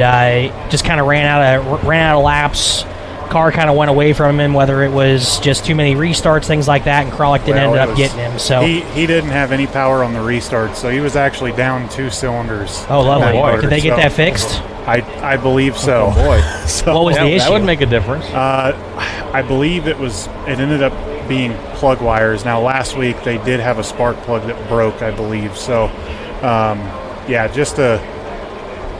just kind of ran out of laps. Car kind of went away from him, whether it was just too many restarts, things like that, and Kralik didn't end up getting him. So he didn't have any power on the restart, so he was actually down 2 cylinders. Oh, lovely! Did they get that fixed? I believe so. Oh boy! So what was the issue? That would make a difference. I believe it ended up being plug wires. Now last week they did have a spark plug that broke, I believe. So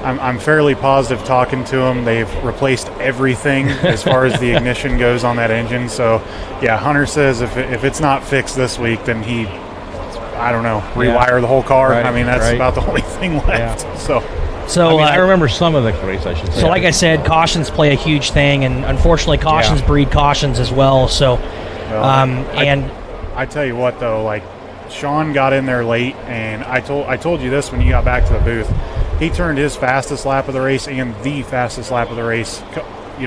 I'm fairly positive talking to them. They've replaced everything as far as the ignition goes on that engine. So, Hunter says if it's not fixed this week, then rewire the whole car. Right, I mean, that's about the only thing left. Yeah. So I remember some of the race, I should say. So like I said, cautions play a huge thing, and unfortunately cautions breed cautions as well. So, I tell you what, though, like Sean got in there late, and I told you this when you got back to the booth. He turned his fastest lap of the race and the fastest lap of the race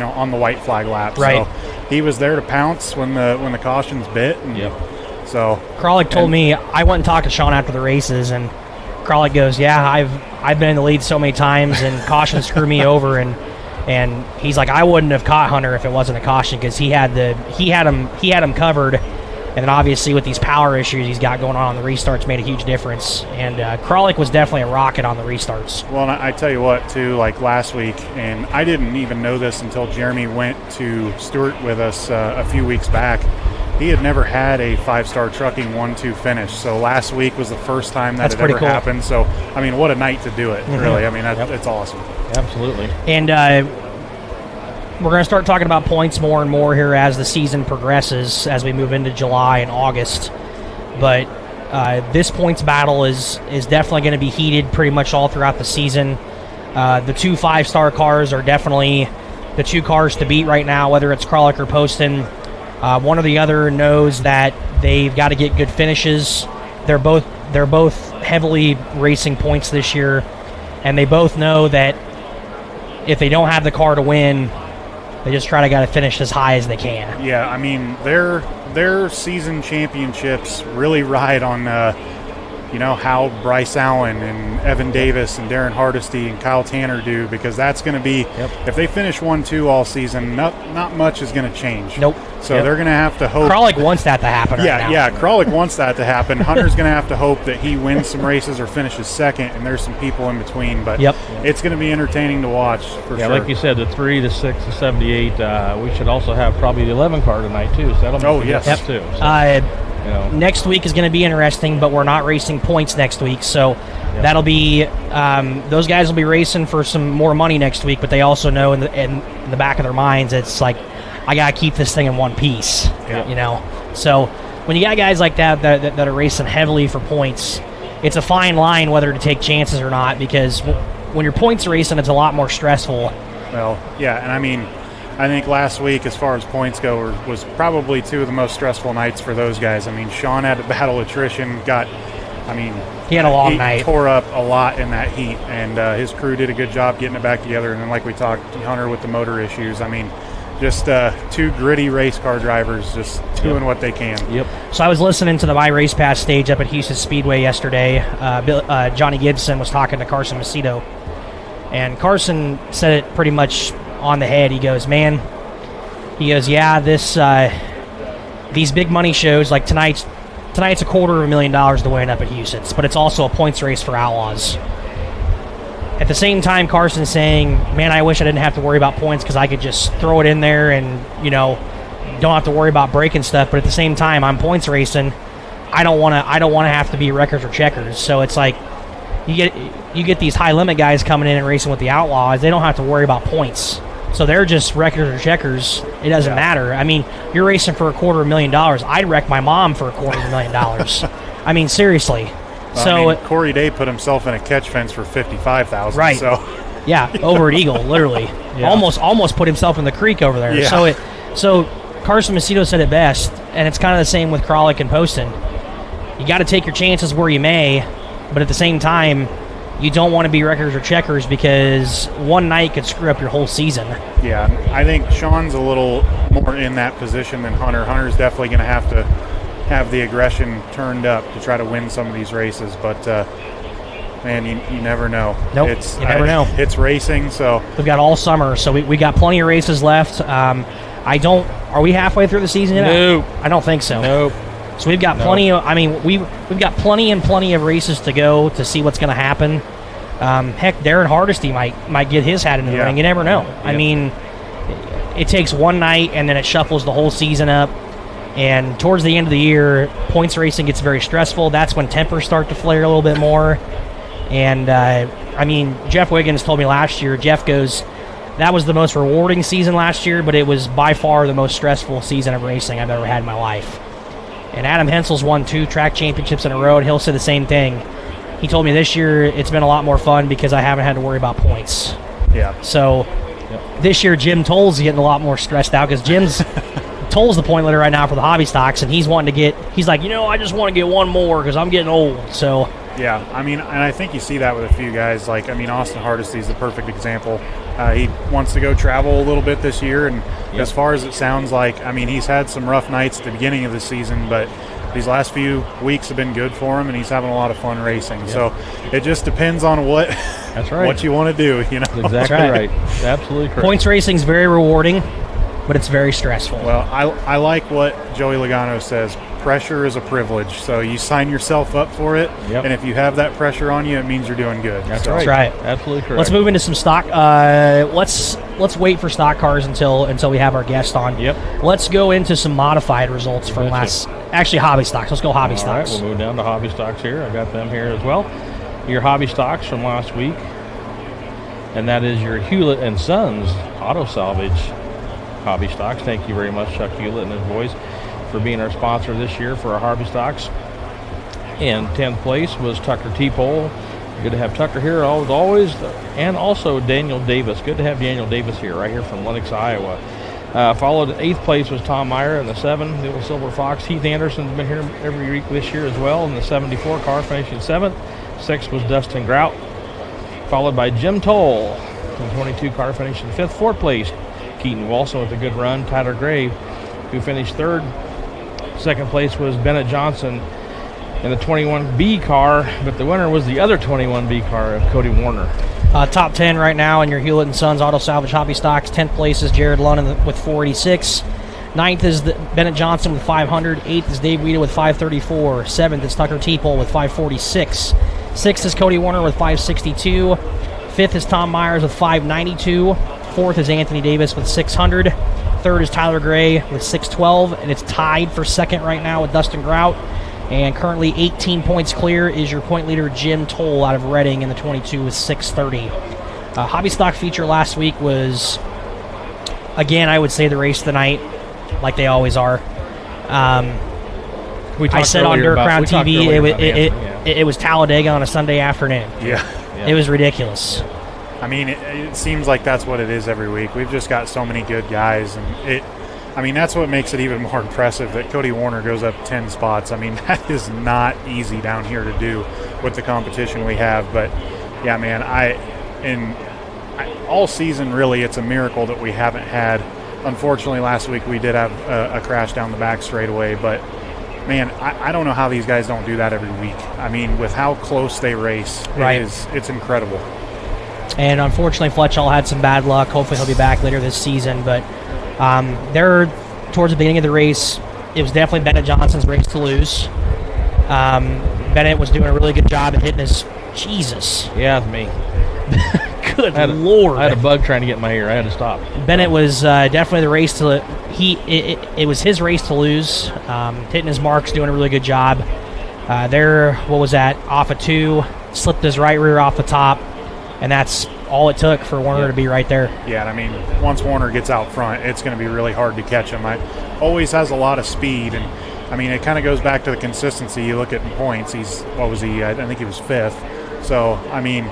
on the white flag lap. Right. So he was there to pounce when the cautions bit. And so Kralik told me, I went and talked to Sean after the races, and Kralik goes, "Yeah, I've been in the lead so many times, and caution screwed me over." And he's like, "I wouldn't have caught Hunter if it wasn't a caution, because he had him covered." And then obviously with these power issues he's got going on the restarts made a huge difference. And Kralik was definitely a rocket on the restarts. Well, and I tell you what, too, like last week, and I didn't even know this until Jeremy went to Stewart with us a few weeks back. He had never had a 5-star trucking 1-2 finish. So last week was the first time that That's had ever pretty cool. happened. So, I mean, what a night to do it, really. I mean, it's awesome. Absolutely. And we're going to start talking about points more and more here as the season progresses, as we move into July and August. But this points battle is definitely going to be heated pretty much all throughout the season. The 2 5-star cars are definitely the 2 cars to beat right now, whether it's Kralik or Poston. One or the other knows that they've got to get good finishes. They're both heavily racing points this year, and they both know that if they don't have the car to win, they just got to finish as high as they can. Yeah, I mean, their season championships really ride on, how Bryce Allen and Evan Davis and Darren Hardesty and Kyle Tanner do, because that's going to be, if they finish 1-2 all season, not much is going to change. Nope. So they're going to have to hope. Kralik wants that to happen right now. Yeah, Kralik wants that to happen. Hunter's going to have to hope that he wins some races or finishes second, and there's some people in between. But it's going to be entertaining to watch for sure. Like you said, the 3, the 6, the 7, the 8. We should also have probably the 11 car tonight too. So that'll be too. So, next week is going to be interesting, but we're not racing points next week, so that'll be those guys will be racing for some more money next week. But they also know in the back of their minds, it's like, I gotta keep this thing in one piece. So when you got guys like that are racing heavily for points, it's a fine line whether to take chances or not, because when your points racing, it's a lot more stressful. Well, yeah, and I mean, I think last week, as far as points go, was probably 2 of the most stressful nights for those guys. I mean, Sean had to battle attrition, he had a long night. Tore up a lot in that heat, and his crew did a good job getting it back together. And then, like we talked, Hunter with the motor issues. I mean, just 2 gritty race car drivers just doing what they can. So I was listening to the My Race Pass stage up at Houston Speedway yesterday. Johnny Gibson was talking to Carson Macedo, and Carson said it pretty much on the head. He goes, yeah, these big money shows like tonight's $250,000 to win up at Houston's, but it's also a points race for Outlaws. At the same time, Carson's saying, man, I wish I didn't have to worry about points, because I could just throw it in there and, don't have to worry about breaking stuff. But at the same time, I'm points racing. I don't want to have to be wreckers or checkers. So it's like you get these high limit guys coming in and racing with the Outlaws. They don't have to worry about points. So they're just wreckers or checkers. It doesn't matter. I mean, you're racing for $250,000. I'd wreck my mom for $250,000. I mean, seriously. So Corey Day put himself in a catch fence for $55,000. Right. So over at Eagle, literally. Almost put himself in the creek over there. Yeah. So Carson Macedo said it best, and it's kind of the same with Kralik and Poston. You got to take your chances where you may, but at the same time, you don't want to be wreckers or checkers, because one night could screw up your whole season. Yeah, I think Sean's a little more in that position than Hunter. Hunter's definitely going to have the aggression turned up to try to win some of these races, but man, you never know. Nope, you never know. It's racing, so we've got all summer, so we got plenty of races left. Are we halfway through the season yet? Nope. I don't think so. Nope. So we've got plenty of. I mean, we've got plenty of races to go to see what's going to happen. Heck, Darren Hardesty might get his hat in the ring. You never know. I mean, it takes one night and then it shuffles the whole season up. And towards the end of the year, points racing gets very stressful. That's when tempers start to flare a little bit more. And I mean, Jeff Wiggins told me last year. Jeff goes, that was the most rewarding season last year, but it was by far the most stressful season of racing I've ever had in my life. And Adam Hensel's won 2 track championships in a row, and he'll say the same thing. He told me this year it's been a lot more fun because I haven't had to worry about points. Yeah. So this year Jim Toll's getting a lot more stressed out, because Jim's Toll's the point-leader right now for the hobby stocks, and he's like, I just want to get one more because I'm getting old. So Yeah, I mean, and I think you see that with a few guys. Like, I mean, Austin Hardesty is the perfect example. He wants to go travel a little bit this year, and as far as it sounds like, I mean, he's had some rough nights at the beginning of the season, but these last few weeks have been good for him, and he's having a lot of fun racing. Yep. So it just depends on what what you want to do. You know, that's exactly right. Absolutely correct. Points racing is very rewarding, but it's very stressful. Well, I like what Joey Logano says. Pressure is a privilege, so you sign yourself up for it, and if you have that pressure on you, it means you're doing good. That's right. Absolutely correct. Let's move into some stock. Let's wait for stock cars until we have our guest on. Yep. Let's go into some modified results from actually hobby stocks. Let's go hobby stocks. All right, we'll move down to hobby stocks here. I got them here as well. Your hobby stocks from last week, and that is your Hewlett and Sons Auto Salvage hobby stocks. Thank you very much, Chuck Hewlett and his boys, for being our sponsor this year for our hobby stocks. In 10th place was Tucker T-Pole. Good to have Tucker here as always. And also Daniel Davis. Good to have Daniel Davis here, right here from Lenox, Iowa. Followed 8th place was Tom Meyer in the 7, the old Silver Fox. Heath Anderson's been here every week this year as well in the 74 car, finishing 7th. 6th was Dustin Grout. Followed by Jim Toll in 22 car, finishing 5th. 4th place, Keaton Walson with a good run. Tyler Gray, who finished 3rd. 2nd place was Bennett Johnson in the 21B car, but the winner was the other 21B car of Cody Warner. Top 10 right now in your Hewlett & Sons Auto Salvage hobby stocks. 10th place is Jared Lunn with 486. 9th is Bennett Johnson with 500. 8th is Dave Weeda with 534. 7th is Tucker T-Pole with 546. 6th is Cody Warner with 562. 5th is Tom Myers with 592. 4th is Anthony Davis with 600. 3rd is Tyler Gray with 612, and it's tied for 2nd right now with Dustin Grout. And currently 18 points clear is your point leader Jim Toll out of Reading in the 22 with 630. Hobby stock feature last week was, again, I would say the race of the night, like they always are. I said on Dirt Crown TV it was Talladega on a Sunday afternoon. Yeah. It was ridiculous. I mean, it seems like that's what it is every week. We've just got so many good guys, and that's what makes it even more impressive that Cody Warner goes up 10 spots. I mean, that is not easy down here to do with the competition we have. But, yeah, man, all season, really, it's a miracle that we haven't had. Unfortunately, last week we did have a crash down the back straightaway, but, man, I don't know how these guys don't do that every week. I mean, with how close they race, it's incredible. And unfortunately, Fletchall had some bad luck. Hopefully he'll be back later this season. But there, towards the beginning of the race, it was definitely Bennett Johnson's race to lose. Bennett was doing a really good job at hitting his... Jesus. Yeah, it's me. Good Lord. I had a bug trying to get in my ear. I had to stop. Bennett was definitely the race to... It was his race to lose. Hitting his marks, doing a really good job. What was that? Off of 2, slipped his right rear off the top. And that's all it took for Warner to be right there. Yeah, I mean, once Warner gets out front, it's going to be really hard to catch him. Always has a lot of speed, and, I mean, it kind of goes back to the consistency. You look at points, I think he was 5th. So, I mean,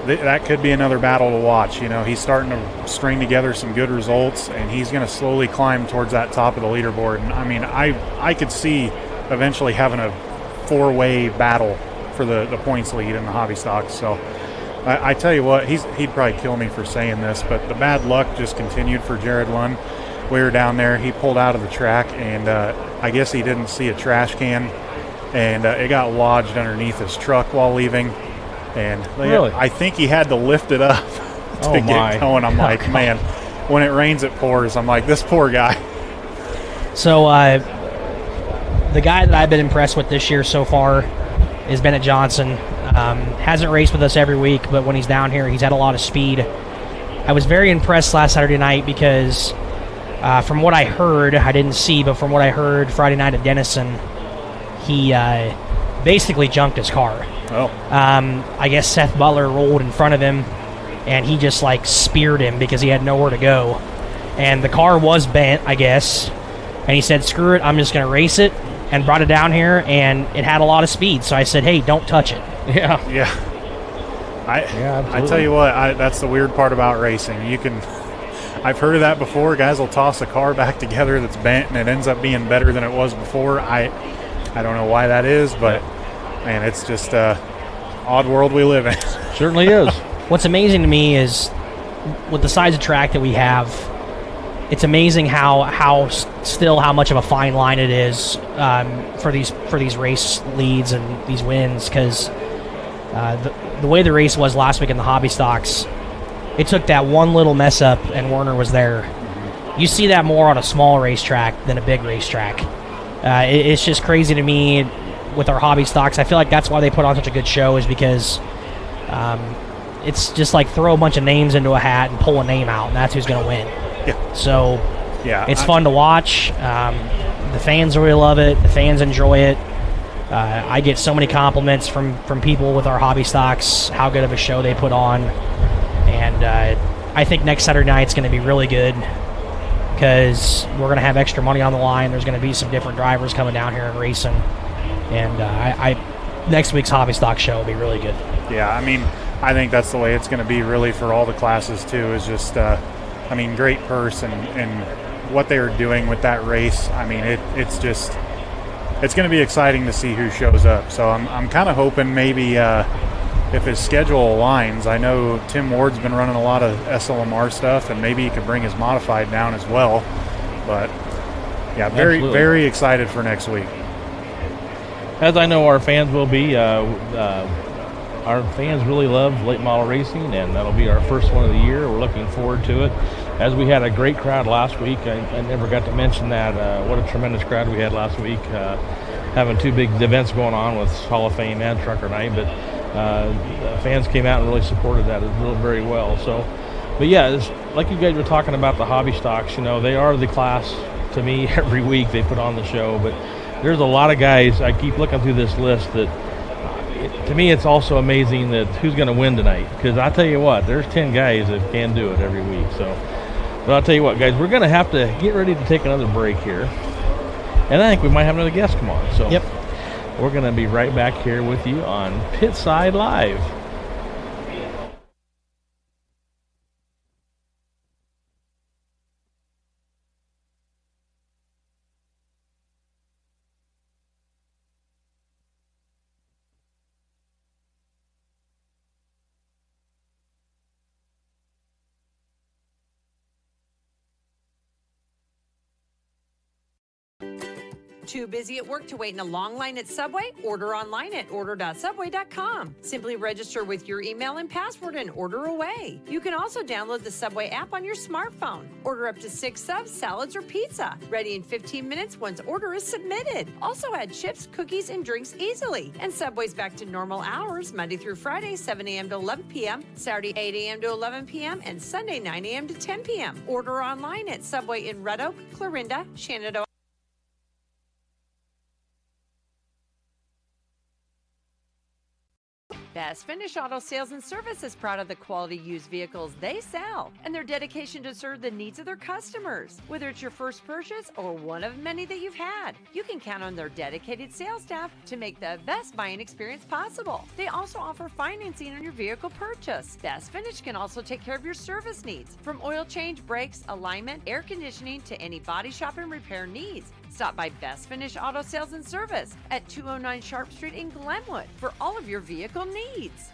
that could be another battle to watch. You know, he's starting to string together some good results, and he's going to slowly climb towards that top of the leaderboard. And, I mean, I could see eventually having a 4-way battle for the points lead in the hobby stocks. So, I tell you what, he'd probably kill me for saying this, but the bad luck just continued for Jared Lunn. We were down there. He pulled out of the track, and I guess he didn't see a trash can, and it got lodged underneath his truck while leaving. And really? I think he had to lift it up to get going. I'm like, man, when it rains, it pours. I'm like, this poor guy. So the guy that I've been impressed with this year so far is Bennett Johnson. Hasn't raced with us every week, but when he's down here, he's had a lot of speed. I was very impressed last Saturday night because from what I heard, I didn't see, but from what I heard Friday night at Denison, he basically junked his car. Oh. I guess Seth Butler rolled in front of him, and he just, speared him because he had nowhere to go. And the car was bent, I guess, and he said, screw it, I'm just going to race it, and brought it down here, and it had a lot of speed. So I said, hey, don't touch it. Yeah. I tell you what, that's the weird part about racing. I've heard of that before. Guys will toss a car back together that's bent, and it ends up being better than it was before. I don't know why that is, but man, it's just a odd world we live in. Certainly is. What's amazing to me is with the size of track that we have, it's amazing how much of a fine line it is for these race leads and these wins, because the way the race was last week in the hobby stocks, it took that one little mess up and Werner was there. You see that more on a small racetrack than a big racetrack. It's just crazy to me with our hobby stocks. I feel like that's why they put on such a good show, is because it's just like throw a bunch of names into a hat and pull a name out, and that's who's going to win. Yeah. So it's fun to watch. The fans really love it. The fans enjoy it. I get so many compliments from people with our hobby stocks, how good of a show they put on. And I think next Saturday night's going to be really good, because we're going to have extra money on the line. There's going to be some different drivers coming down here and racing. And next week's hobby stock show will be really good. Yeah, I mean, I think that's the way it's going to be really for all the classes too, is just, great purse and what they are doing with that race. I mean, it's going to be exciting to see who shows up. So I'm kind of hoping maybe if his schedule aligns. I know Tim Ward's been running a lot of SLMR stuff, and maybe he could bring his modified down as well. But yeah, very excited for next week. As I know our fans will be, our fans really love late model racing, and that'll be our first one of the year. We're looking forward to it. As we had a great crowd last week, I never got to mention that, what a tremendous crowd we had last week, having two big events going on with Hall of Fame and Trucker Night, but fans came out and really supported that very well. So, but yeah, it's, like you guys were talking about the hobby stocks, they are the class to me every week they put on the show, but there's a lot of guys. I keep looking through this list that, to me, it's also amazing that who's going to win tonight. Because I tell you what, there's 10 guys that can do it every week. So, but I'll tell you what, guys, we're going to have to get ready to take another break here, and I think we might have another guest come on. So, yep, we're going to be right back here with you on Pitside Live. Too busy at work to wait in a long line at Subway? Order online at order.subway.com. Simply register with your email and password and order away. You can also download the Subway app on your smartphone. Order up to 6 subs, salads, or pizza. Ready in 15 minutes once order is submitted. Also add chips, cookies, and drinks easily. And Subway's back to normal hours, Monday through Friday, 7 a.m. to 11 p.m., Saturday, 8 a.m. to 11 p.m., and Sunday, 9 a.m. to 10 p.m. Order online at Subway in Red Oak, Clarinda, Shenandoah. Best Finish Auto Sales and Service is proud of the quality used vehicles they sell and their dedication to serve the needs of their customers. Whether it's your first purchase or one of many that you've had, you can count on their dedicated sales staff to make the best buying experience possible. They also offer financing on your vehicle purchase. Best Finish can also take care of your service needs, from oil change, brakes, alignment, air conditioning, to any body shop and repair needs. Stop by Best Finish Auto Sales and Service at 209 Sharp Street in Glenwood for all of your vehicle needs.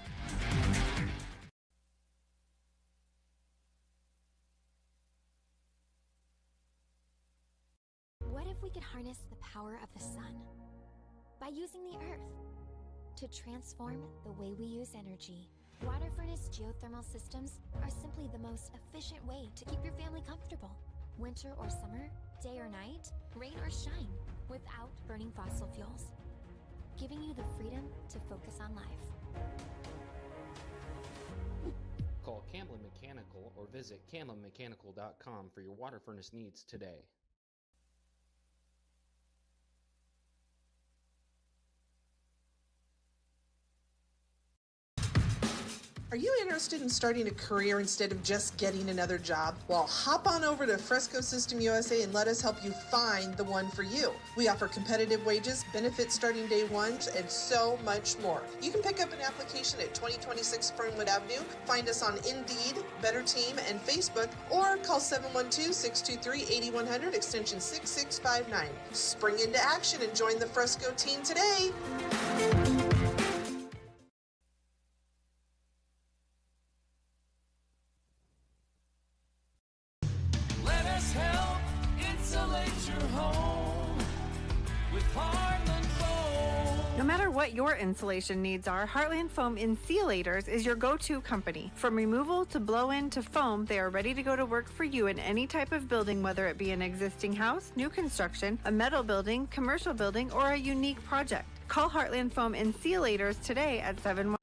What if we could harness the power of the sun by using the earth to transform the way we use energy? Water furnace geothermal systems are simply the most efficient way to keep your family comfortable. Winter or summer, day or night, rain or shine, without burning fossil fuels, giving you the freedom to focus on life. Call Camblin Mechanical or visit CamblinMechanical.com for your water furnace needs today. Are you interested in starting a career instead of just getting another job? Well, hop on over to Fresco System USA and let us help you find the one for you. We offer competitive wages, benefits starting day one, and so much more. You can pick up an application at 2026 Fernwood Avenue, find us on Indeed, Better Team, and Facebook, or call 712-623-8100, extension 6659. Spring into action and join the Fresco team today. No matter what your insulation needs are, Heartland Foam Insulators is your go-to company. From removal to blow-in to foam, they are ready to go to work for you in any type of building, whether it be an existing house, new construction, a metal building, commercial building, or a unique project. Call Heartland Foam Insulators today at 7.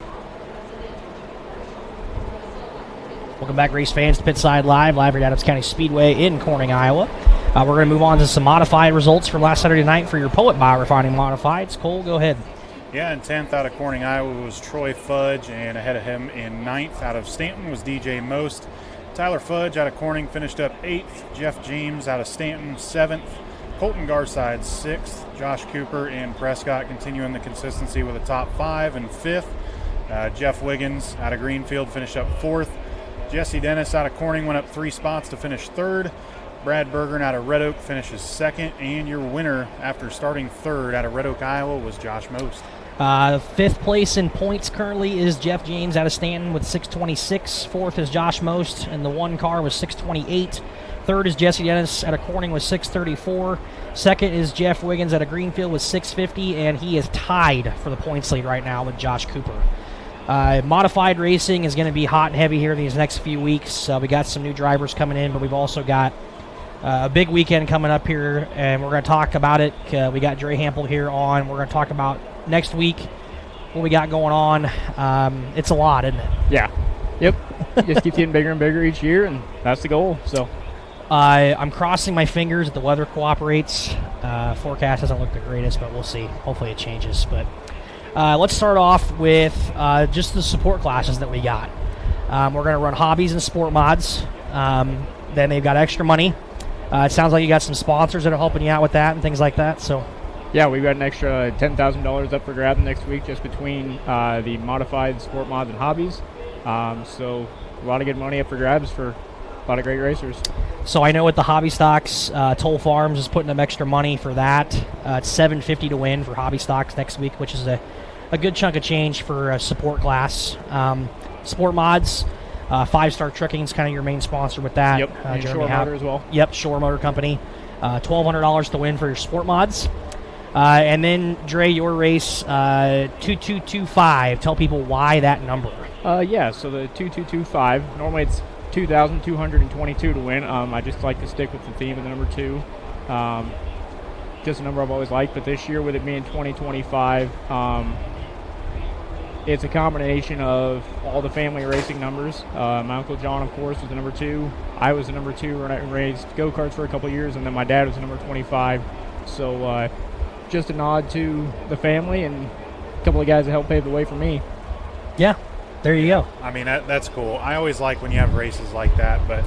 Welcome back, race fans, to Pitside Live here at Adams County Speedway in Corning, Iowa. We're going to move on to some modified results from last Saturday night for your Poet Biorefining Modifieds. Cole, go ahead. Yeah, in 10th out of Corning, Iowa was Troy Fudge, and ahead of him in 9th out of Stanton was DJ Most. Tyler Fudge out of Corning finished up 8th. Jeff James out of Stanton 7th. Colton Garside 6th. Josh Cooper and Prescott continuing the consistency with a top 5 and 5th. Jeff Wiggins out of Greenfield finished up 4th. Jesse Dennis out of Corning went up 3 spots to finish 3rd. Brad Bergern out of Red Oak finishes 2nd. And your winner after starting 3rd out of Red Oak, Iowa was Josh Most. 5th place in points currently is Jeff James out of Stanton with 626. 4th is Josh Most, and the one car was 628. 3rd is Jesse Dennis out of Corning with 634. 2nd is Jeff Wiggins out of Greenfield with 650, and he is tied for the points lead right now with Josh Cooper. Modified racing is going to be hot and heavy here these next few weeks. We got some new drivers coming in, but we've also got a big weekend coming up here, and we're going to talk about it. We got Dre Hampel here on. We're going to talk about next week what we got going on. It's a lot, isn't it? Yeah. Yep. It just keeps getting bigger and bigger each year, and that's the goal. So I'm crossing my fingers that the weather cooperates. Forecast doesn't look the greatest, but we'll see. Hopefully it changes. But let's start off with just the support classes that we got. We're going to run hobbies and sport mods. Then they've got extra money. It sounds like you got some sponsors that are helping you out with that and things like that. So, yeah, we've got an extra $10,000 up for grabs next week just between the modified sport mods and hobbies. So a lot of good money up for grabs for a lot of great racers. So I know with the hobby stocks, Toll Farms is putting up extra money for that. It's $750 to win for hobby stocks next week, which is a good chunk of change for a support class. Sport mods, 5-Star Trucking is kind of your main sponsor with that. Yep, and Shore Motor as well. Yep, Shore Motor Company. $1,200 to win for your sport mods. And then, Dre, your race, 2225. Tell people why that number. Yeah, so the 2225, normally it's 2,222 to win. I just like to stick with the theme of the number 2. Just a number I've always liked, but this year with it being 2025, it's a combination of all the family racing numbers. My Uncle John, of course, was the number 2. I was the number 2 when I raced go-karts for a couple years, and then my dad was the number 25. So just a nod to the family and a couple of guys that helped pave the way for me. Yeah, there you go. I mean, that's cool. I always like when you have races like that, but,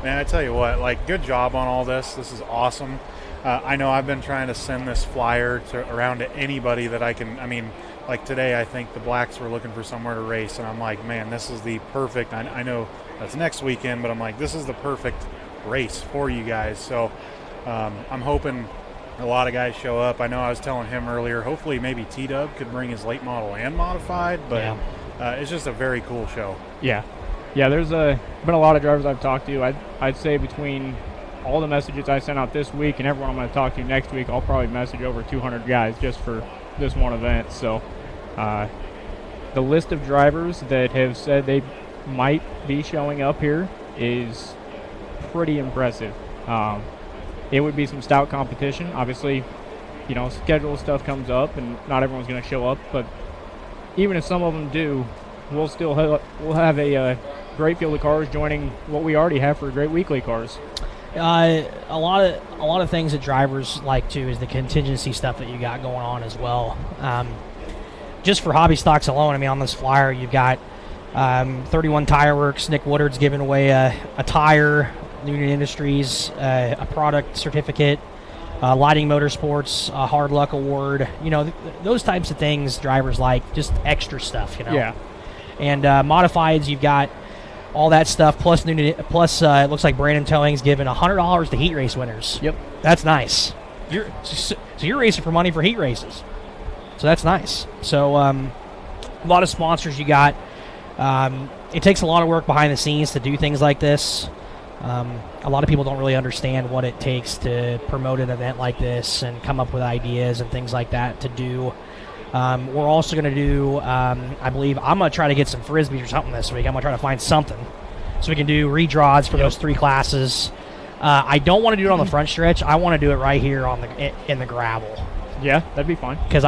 man, I tell you what, like, good job on all this. This is awesome. I know I've been trying to send this flyer around to anybody that I can. I mean, like today, I think the Blacks were looking for somewhere to race, and I'm like, man, this is the perfect. I know that's next weekend, but I'm like, this is the perfect race for you guys. So I'm hoping a lot of guys show up. I know I was telling him earlier, hopefully maybe T-Dub could bring his late model and modified, but it's just a very cool show. Yeah, there's been a lot of drivers I've talked to. I'd say between all the messages I sent out this week and everyone I'm going to talk to next week, I'll probably message over 200 guys just for this one event. So the list of drivers that have said they might be showing up here is pretty impressive. It would be some stout competition. Obviously, schedule stuff comes up and not everyone's going to show up, but even if some of them do, we'll have a great field of cars joining what we already have for great weekly cars. A lot of things that drivers like too is the contingency stuff that you got going on as well. Just for hobby stocks alone, I mean, on this flyer you've got 31 Tire Works. Nick Woodard's giving away a tire. Union Industries, a product certificate. Lighting Motorsports, a Hard Luck Award. Those types of things drivers like, just extra stuff. Yeah. And modifieds, you've got all that stuff, plus it looks like Brandon Towing's giving $100 to heat race winners. Yep. That's nice. So you're racing for money for heat races. So that's nice. So a lot of sponsors you got. It takes a lot of work behind the scenes to do things like this. A lot of people don't really understand what it takes to promote an event like this and come up with ideas and things like that to do. We're also going to do, I believe, I'm going to try to get some Frisbees or something this week. I'm going to try to find something so we can do redraws for those 3 classes. I don't want to do it on the front stretch. I want to do it right here in the gravel. Yeah, that'd be fine. Because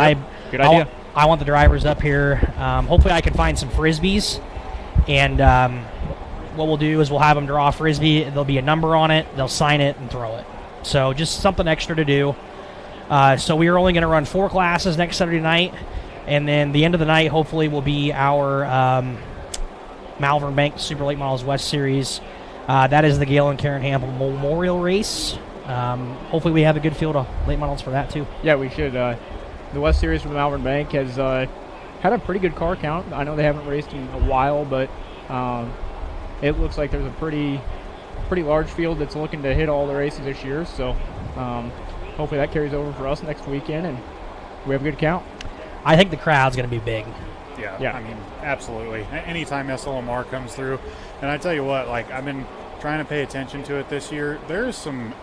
good idea. I want the drivers up here. Hopefully I can find some Frisbees. And what we'll do is we'll have them draw a Frisbee. There'll be a number on it. They'll sign it and throw it. So just something extra to do. So we are only going to run 4 classes next Saturday night. And then the end of the night, hopefully, will be our Malvern Bank Super Late Models West Series. That is the Gail and Karen Hample Memorial Race. Hopefully we have a good field of late models for that, too. Yeah, we should. The West Series from Malvern Bank has had a pretty good car count. I know they haven't raced in a while, but it looks like there's a pretty large field that's looking to hit all the races this year. So hopefully that carries over for us next weekend, and we have a good count. I think the crowd's going to be big. Yeah, I mean, absolutely. Anytime SLMR comes through, and I tell you what, like, I've been trying to pay attention to it this year. There's some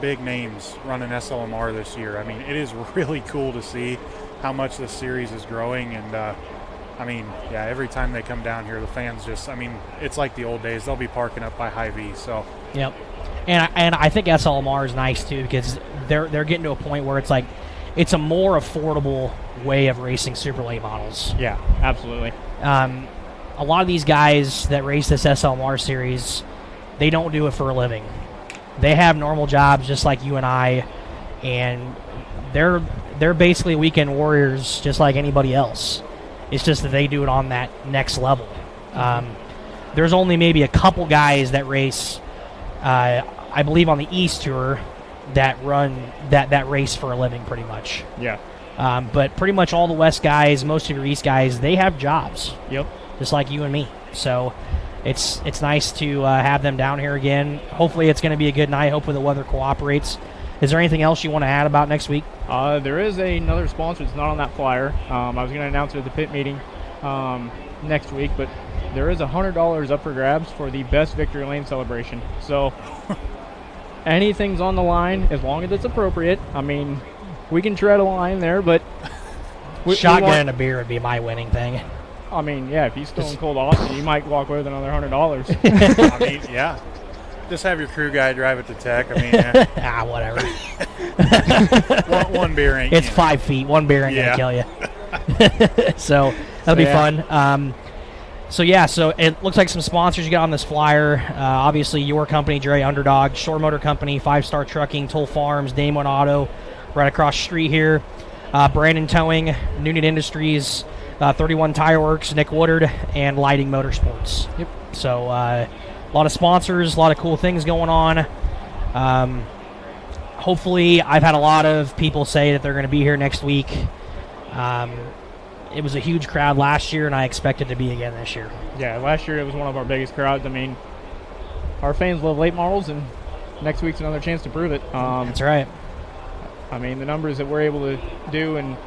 big names running SLMR this year. I mean, it is really cool to see how much this series is growing, and I mean, yeah, every time they come down here, the fans just, I mean, it's like the old days. They'll be parking up by Hy-Vee, so. Yep. And I think SLMR is nice, too, because they're getting to a point where it's like, it's a more affordable way of racing super late models. Yeah, absolutely. A lot of these guys that race this SLMR series, they don't do it for a living. They have normal jobs just like you and I, and they're basically weekend warriors just like anybody else. It's just that they do it on that next level. There's only maybe a couple guys that race, I believe on the East Tour, that run that race for a living pretty much. Yeah. But pretty much all the West guys, most of your East guys, they have jobs. Yep. Just like you and me. So it's nice to have them down here again. Hopefully it's going to be a good night. Hopefully the weather cooperates. Is there anything else you want to add about next week? There is another sponsor that's not on that flyer. I was going to announce it at the pit meeting next week, but there is $100 up for grabs for the best victory lane celebration. So anything's on the line as long as it's appropriate. I mean, we can tread a line there, but shotgun and a beer would be my winning thing. I mean, yeah, if he's Stone Cold Austin, you might walk away with another $100. I mean, yeah. Just have your crew guy drive it to Tech. I mean, yeah. Whatever. one beer ain't. It's 5 feet. One beer ain't gonna kill you. So that'll be fun. So it looks like some sponsors you got on this flyer. Obviously, your company, Dre Underdog, Shore Motor Company, 5 Star Trucking, Toll Farms, Dame One Auto, right across the street here. Brandon Towing, Noonan Industries, 31 Tire Works, Nick Woodard, and Lighting Motorsports. Yep. So a lot of sponsors, a lot of cool things going on. Hopefully, I've had a lot of people say that they're going to be here next week. It was a huge crowd last year, and I expect it to be again this year. Yeah, last year it was one of our biggest crowds. I mean, our fans love late models, and next week's another chance to prove it. That's right. I mean, the numbers that we're able to do, and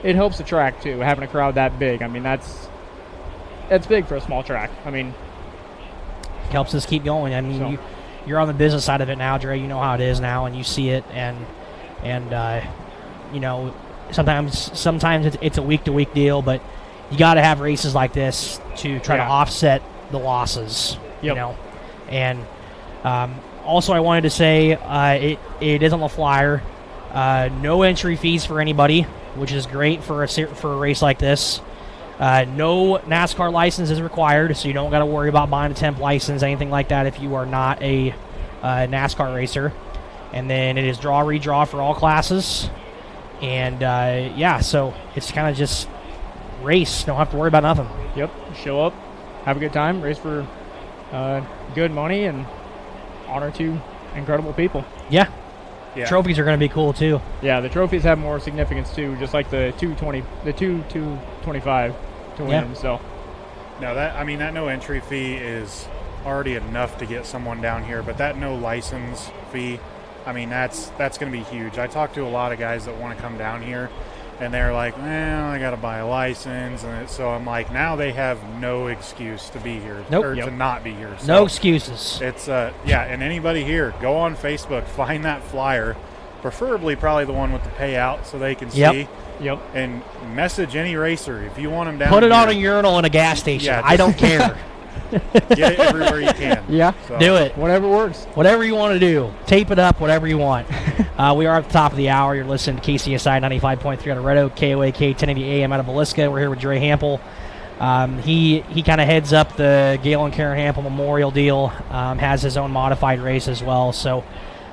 it helps the track, too, having a crowd that big. I mean, that's big for a small track. I mean, it helps us keep going. I mean, you're on the business side of it now, Dre. You know how it is now, and you see it, and you know, sometimes it's a week-to-week deal, but you got to have races like this to try to offset the losses. You know, and also I wanted to say it is on the flyer. No entry fees for anybody, which is great for a race like this. No NASCAR license is required, so you don't got to worry about buying a temp license, anything like that, if you are not a NASCAR racer. And then it is draw redraw for all classes. And so it's kind of just race. Don't have to worry about nothing. Yep. Show up, have a good time, race for good money, and honor 2 incredible people. Yeah. Trophies are going to be cool too. Yeah, the trophies have more significance too, just like the 225 to win. Yeah. So, no, that no entry fee is already enough to get someone down here, but that no license fee, I mean, that's going to be huge. I talked to a lot of guys that want to come down here, and they're like, well, I got to buy a license, and so I'm like, now they have no excuse to be here or to not be here. So no excuses. It's and anybody here, go on Facebook, find that flyer, preferably probably the one with the payout so they can Yep. see. Yep. And message any racer if you want them down. Put it on a here. urinal in a gas station. Yeah, I don't care. Get it everywhere you can. Yeah. So. Do it. Whatever works. Whatever you want to do. Tape it up, whatever you want. We are at the top of the hour. You're listening to KCSI 95.3 out of Red Oak, KOAK 1080 AM out of Villisca. We're here with Dre Hampel. He kind of heads up the Galen Karen Hampel Memorial deal, has his own modified race as well. So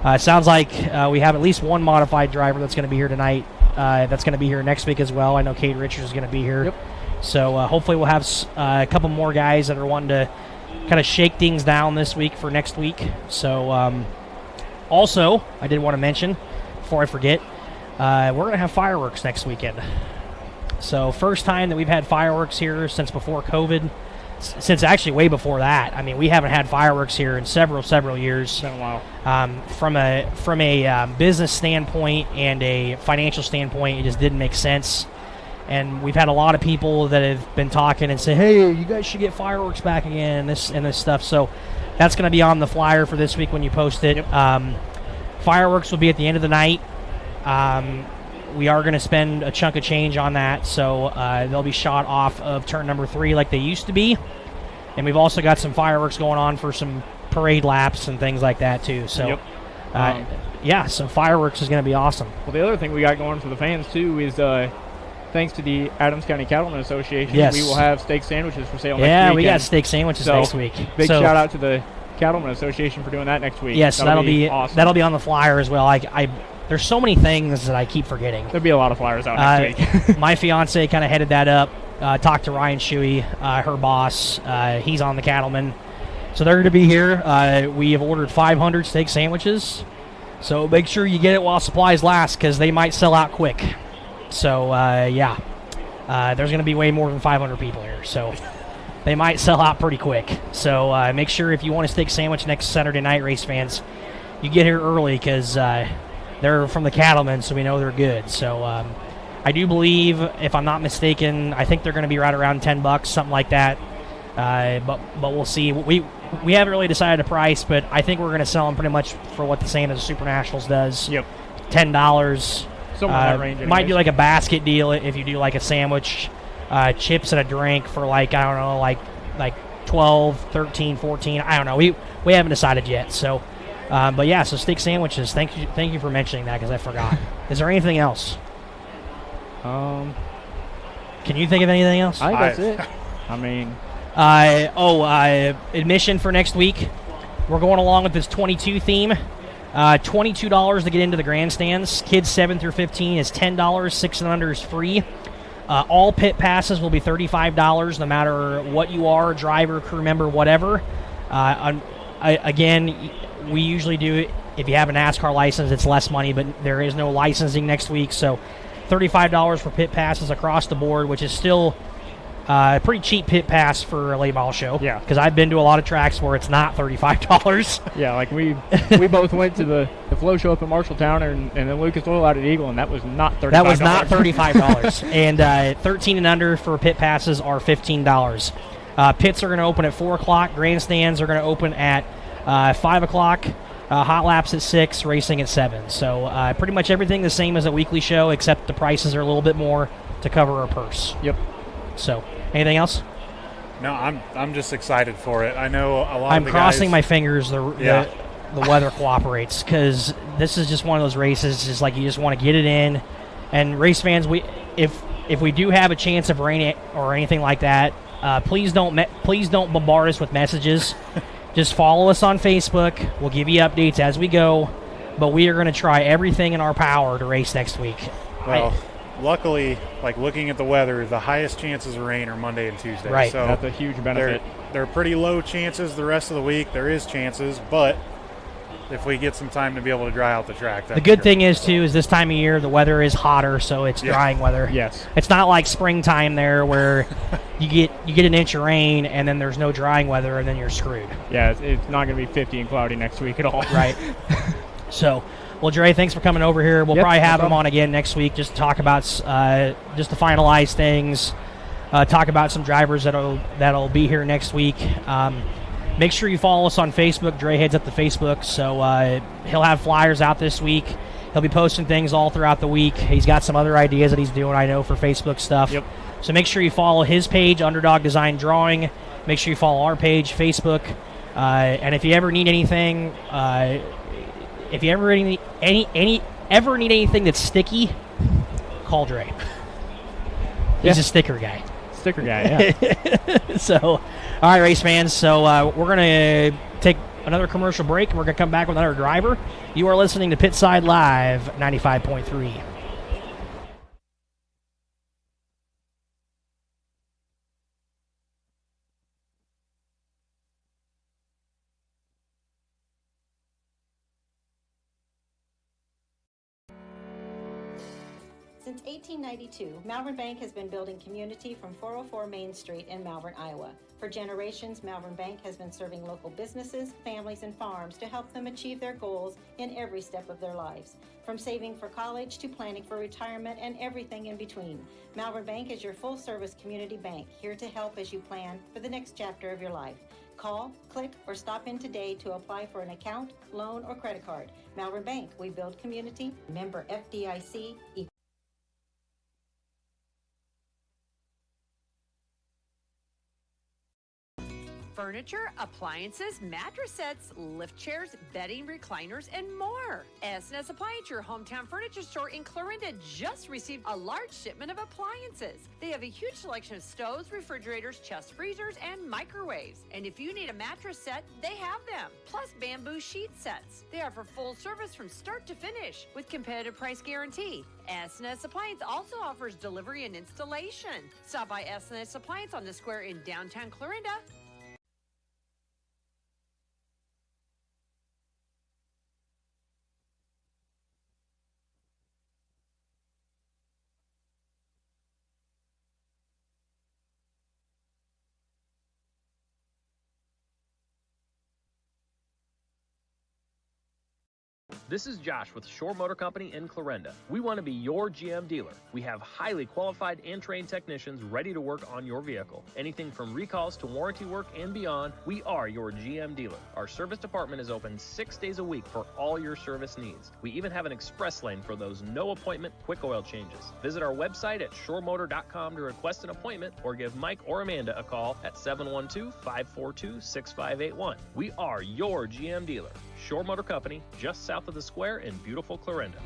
it sounds like we have at least one modified driver that's going to be here tonight. That's going to be here next week as well. I know Kate Richards is going to be here. Yep. So hopefully we'll have a couple more guys that are wanting to kind of shake things down this week for next week. So also, I did want to mention, before I forget, we're going to have fireworks next weekend. So first time that we've had fireworks here since before COVID, since actually way before that. I mean, we haven't had fireworks here in several years. It's been a while. From a business standpoint and a financial standpoint, it just didn't make sense. And we've had a lot of people that have been talking and say, hey, you guys should get fireworks back again and this stuff. So that's going to be on the flyer for this week when you post it. Yep. Fireworks will be at the end of the night. We are going to spend a chunk of change on that. So they'll be shot off of turn number 3 like they used to be. And we've also got some fireworks going on for some parade laps and things like that too. So, yep. Yeah, so fireworks is going to be awesome. Well, the other thing we got going for the fans too is thanks to the Adams County Cattlemen Association, yes, we will have steak sandwiches for sale next week. Yeah, we got steak sandwiches next week. Big shout out to the Cattlemen Association for doing that next week. Yes, that'll be awesome. That'll be on the flyer as well. There's so many things that I keep forgetting. There'll be a lot of flyers out next week. My fiance kind of headed that up. Talked to Ryan Shuey, her boss. He's on the Cattlemen. So they're going to be here. We have ordered 500 steak sandwiches. So make sure you get it while supplies last because they might sell out quick. So, there's going to be way more than 500 people here. So they might sell out pretty quick. So make sure if you want a steak sandwich next Saturday night, race fans, you get here early because they're from the Cattlemen, so we know they're good. So I do believe, if I'm not mistaken, I think they're going to be right around $10, something like that. But we'll see. We haven't really decided a price, but I think we're going to sell them pretty much for what the same as the Super Nationals does. Yep. $10. Somewhere in that range. Might do like a basket deal if you do like a sandwich, chips and a drink for like, I don't know, like 12, 13, 14. I don't know. We haven't decided yet. So, but yeah, so steak sandwiches. Thank you for mentioning that because I forgot. Is there anything else? Can you think of anything else? I think that's it. I mean, admission for next week. We're going along with this 22 theme. $22 to get into the grandstands. Kids 7 through 15 is $10. 6 and under is free. All pit passes will be $35, no matter what you are, driver, crew member, whatever. Again, we usually do, if you have a NASCAR license, it's less money, but there is no licensing next week. So $35 for pit passes across the board, which is still a pretty cheap pit pass for a late model show. Yeah. Because I've been to a lot of tracks where it's not $35. Yeah, like we both went to the flow show up in Marshalltown and then Lucas Oil out at Eagle, and that was not $35. That was not $35. And 13 and under for pit passes are $15. Pits are going to open at 4 o'clock. Grandstands are going to open at 5 o'clock. Hot laps at 6, racing at 7. So pretty much everything the same as a weekly show, except the prices are a little bit more to cover our purse. Yep. So, anything else? No, I'm just excited for it. I know a lot I'm of the crossing guys, my fingers the weather cooperates because this is just one of those races. It's like you just want to get it in. And race fans, if we do have a chance of rain or anything like that, please don't bombard us with messages. Just follow us on Facebook. We'll give you updates as we go. But we are going to try everything in our power to race next week. Well, luckily, like looking at the weather, the highest chances of rain are Monday and Tuesday. Right. So that's a huge benefit. They're pretty low chances the rest of the week. There is chances, but if we get some time to be able to dry out the track. The good thing is, too, is this time of year the weather is hotter, so it's drying weather. Yes. It's not like springtime there where you get an inch of rain and then there's no drying weather and then you're screwed. Yeah, it's not going to be 50 and cloudy next week at all. Right. So, well, Dre, thanks for coming over here. We'll probably have him on again next week just to talk about, just to finalize things, talk about some drivers that'll be here next week. Make sure you follow us on Facebook. Dre heads up the Facebook, so he'll have flyers out this week. He'll be posting things all throughout the week. He's got some other ideas that he's doing, I know, for Facebook stuff. Yep. So make sure you follow his page, Underdog Design Drawing. Make sure you follow our page, Facebook. And if you ever need anything, if you ever need anything that's sticky, call Dre. He's a sticker guy. Sticker guy, yeah. So, all right, race fans. So we're going to take another commercial break, and we're going to come back with another driver. You are listening to Pitside Live 95.3. Since 1892, Malvern Bank has been building community from 404 Main Street in Malvern, Iowa. For generations, Malvern Bank has been serving local businesses, families, and farms to help them achieve their goals in every step of their lives. From saving for college to planning for retirement and everything in between, Malvern Bank is your full-service community bank, here to help as you plan for the next chapter of your life. Call, click, or stop in today to apply for an account, loan, or credit card. Malvern Bank, we build community. Member FDIC. Furniture, appliances, mattress sets, lift chairs, bedding, recliners, and more. S&S Appliance, your hometown furniture store in Clarinda, just received a large shipment of appliances. They have a huge selection of stoves, refrigerators, chest freezers, and microwaves. And if you need a mattress set, they have them, plus bamboo sheet sets. They offer full service from start to finish with competitive price guarantee. S&S Appliance also offers delivery and installation. Stop by S&S Appliance on the square in downtown Clarinda. This is Josh with Shore Motor Company in Clarinda. We want to be your GM dealer. We have highly qualified and trained technicians ready to work on your vehicle. Anything from recalls to warranty work and beyond, we are your GM dealer. Our service department is open 6 days a week for all your service needs. We even have an express lane for those no-appointment quick oil changes. Visit our website at shoremotor.com to request an appointment or give Mike or Amanda a call at 712-542-6581. We are your GM dealer. Shore Motor Company, just south of the square in beautiful Clarinda.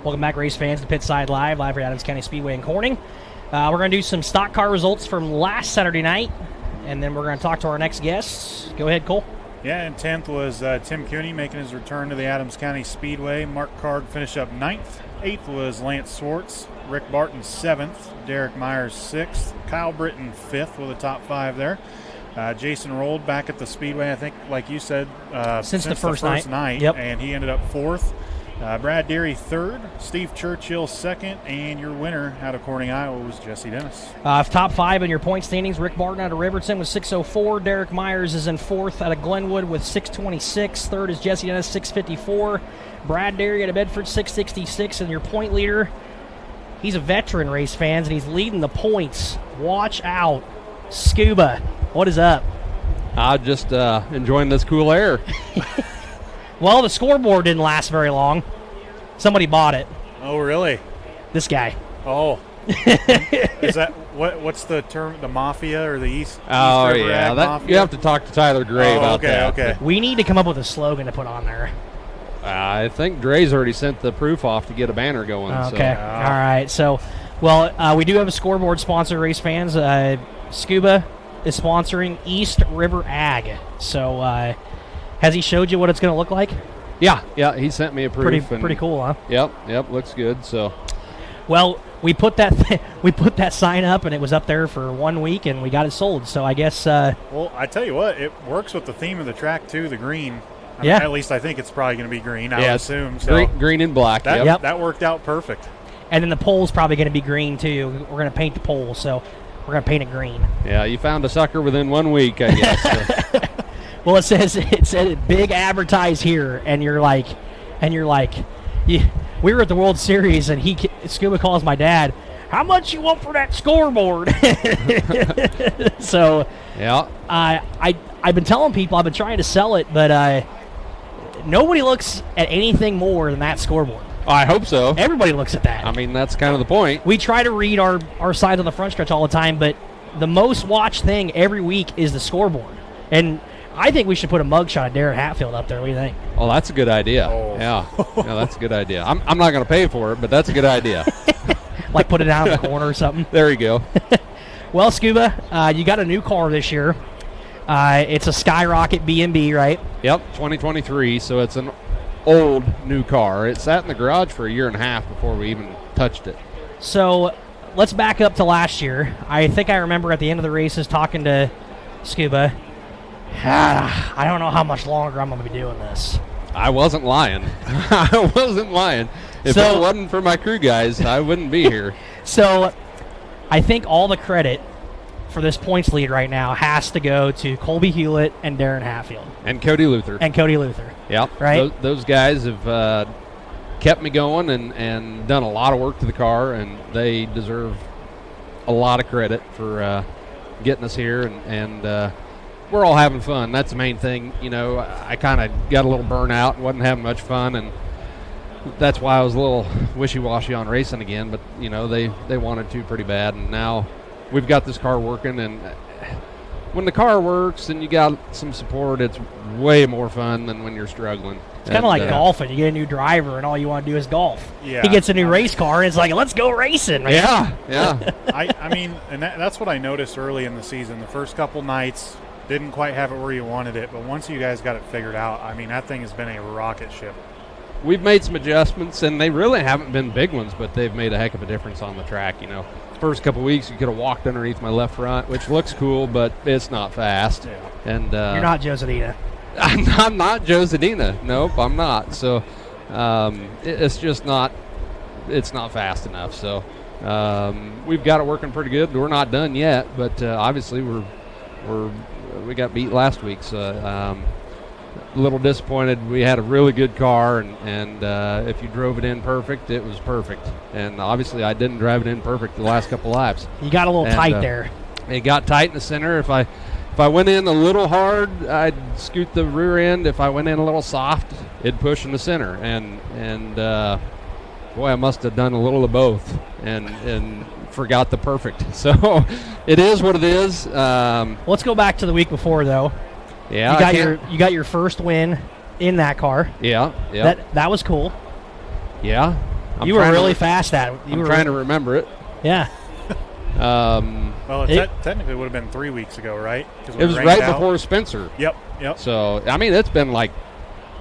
Welcome back, race fans, to Pitside Live for Adams County Speedway in Corning. We're going to do some stock car results from last Saturday night, and then we're going to talk to our next guests. Go ahead, Cole. Yeah, and 10th was Tim Cooney making his return to the Adams County Speedway. Mark Card finished up 9th. 8th was Lance Swartz. Rick Barton 7th. Derek Myers 6th. Kyle Britton 5th with a top 5 there. Jason rolled back at the Speedway, I think, like you said, since the first night. Yep. And he ended up 4th. Brad Deary 3rd, Steve Churchill 2nd, and your winner out of Corning, Iowa was Jesse Dennis. Top 5 in your point standings, Rick Barton out of Riverton with 6:04. Derek Myers is in 4th out of Glenwood with 6:26. 3rd is Jesse Dennis, 6:54. Brad Deary out of Bedford, 6:66. And your point leader, he's a veteran, race fans, and he's leading the points. Watch out. Scuba, what is up? I'm just enjoying this cool air. Well, the scoreboard didn't last very long. Somebody bought it. Oh, really? This guy. Oh. Is that what's the term? The mafia or the East? Oh, East River yeah. Ag Mafia? You have to talk to Tyler Gray about that. Okay. We need to come up with a slogan to put on there. I think Dre's already sent the proof off to get a banner going. Okay. So. All right. So, well, we do have a scoreboard sponsor, race fans. Scuba is sponsoring East River Ag. So, has he showed you what it's going to look like? Yeah. He sent me a proof. Pretty cool, huh? Yep. Looks good. So, well, we put that sign up, and it was up there for 1 week, and we got it sold. So I guess. Well, I tell you what, it works with the theme of the track too. The green. At least I think it's probably going to be green. I would assume. So green and black. That worked out perfect. And then the pole's probably going to be green too. We're going to paint the pole. So We're gonna paint it green. Yeah, you found a sucker within 1 week, I guess. Well, it said big advertise here, and you're like, we were at the World Series, and Scuba calls my dad. How much you want for that scoreboard? So yeah, I've been telling people I've been trying to sell it, but nobody looks at anything more than that scoreboard. I hope so. Everybody looks at that. I mean, that's kind of the point. We try to read our side of the front stretch all the time, but the most watched thing every week is the scoreboard. And I think we should put a mugshot of Darren Hatfield up there. What do you think? Oh, that's a good idea. Oh. Yeah, that's a good idea. I'm not going to pay for it, but that's a good idea. Like put it down in the corner or something. There you go. Well, Scuba, you got a new car this year. It's a Skyrocket B&B, right? Yep, 2023, so it's an old new car. It sat in the garage for a year and a half before we even touched it. So let's back up to last year. I think I remember at the end of the races talking to Scuba. I don't know how much longer I'm going to be doing this. I wasn't lying. I wasn't lying. If it wasn't for my crew guys, I wouldn't be here. So I think all the credit for this points lead right now has to go to Colby Hewlett and Darren Hatfield. And Cody Luther. Yep. Right? Those guys have kept me going and done a lot of work to the car, and they deserve a lot of credit for getting us here, and we're all having fun. That's the main thing. You know, I kind of got a little burnout and wasn't having much fun, and that's why I was a little wishy-washy on racing again, but, you know, they wanted to pretty bad, and now we've got this car working, and when the car works and you got some support, it's way more fun than when you're struggling. It's kind of like golfing. You get a new driver, and all you want to do is golf. Yeah. He gets a new race car, and it's like, let's go racing. Man. Yeah. I mean, and that's what I noticed early in the season. The first couple nights didn't quite have it where you wanted it, but once you guys got it figured out, I mean, that thing has been a rocket ship. We've made some adjustments, and they really haven't been big ones, but they've made a heck of a difference on the track. You know, first couple weeks you could have walked underneath my left front, which looks cool, but it's not fast. Yeah. And you're not Joe Zadina. I'm not Joe Zadina. Nope, I'm not. So it's just not. It's not fast enough. So we've got it working pretty good. We're not done yet, but obviously we got beat last week. So a little disappointed. We had a really good car, and if you drove it in perfect, it was perfect. And obviously I didn't drive it in perfect the last couple laps. You got a little tight there. It got tight in the center. If I went in a little hard, I'd scoot the rear end. If I went in a little soft, it'd push in the center. And boy, I must have done a little of both and forgot the perfect. So it is what it is. Let's go back to the week before, though. Yeah, you got your first win in that car. Yeah. That was cool. Yeah, you were really fast at it. I'm trying to remember it. Yeah. Well, technically it would have been 3 weeks ago, right? It was right before Spencer. Yep. So, I mean, it's been like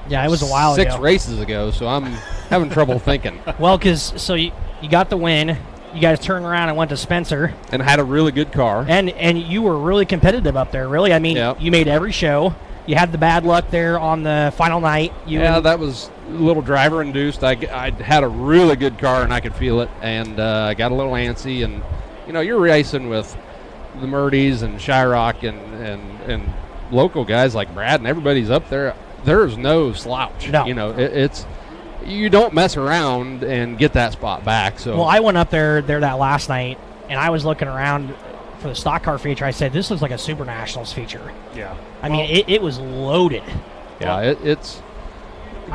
it was a while ago. 6 races ago, so I'm having trouble thinking. Well, so you got the win. You guys turned around and went to Spencer. And had a really good car. And you were really competitive up there, really. I mean, You made every show. You had the bad luck there on the final night. That was a little driver-induced. I had a really good car, and I could feel it. And I got a little antsy. And, you know, you're racing with the Murdies and Shyrock and local guys like Brad, and everybody's up there. There's no slouch. No. You know, it's you don't mess around and get that spot back. So, well, I went up there that last night, and I was looking around for the stock car feature. I said, this looks like a Super Nationals feature. Yeah. I mean, it was loaded. Yeah, it's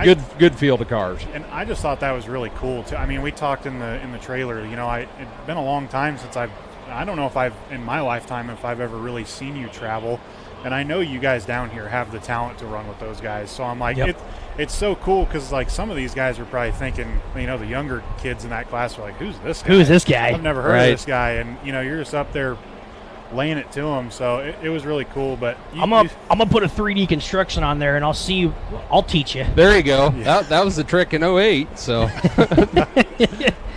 good field of cars. And I just thought that was really cool too. I mean, we talked in the trailer. You know, it's been a long time since I don't know if in my lifetime if I've ever really seen you travel. And I know you guys down here have the talent to run with those guys. So I'm like, it's so cool because like some of these guys are probably thinking, you know, the younger kids in that class are like, who's this guy? Who's this guy? I've never heard of this guy. And, you know, you're just up there laying it to them. So it was really cool. But I'm gonna put a 3D construction on there, and I'll teach you. There you go. Yeah. That was the trick in 08. So.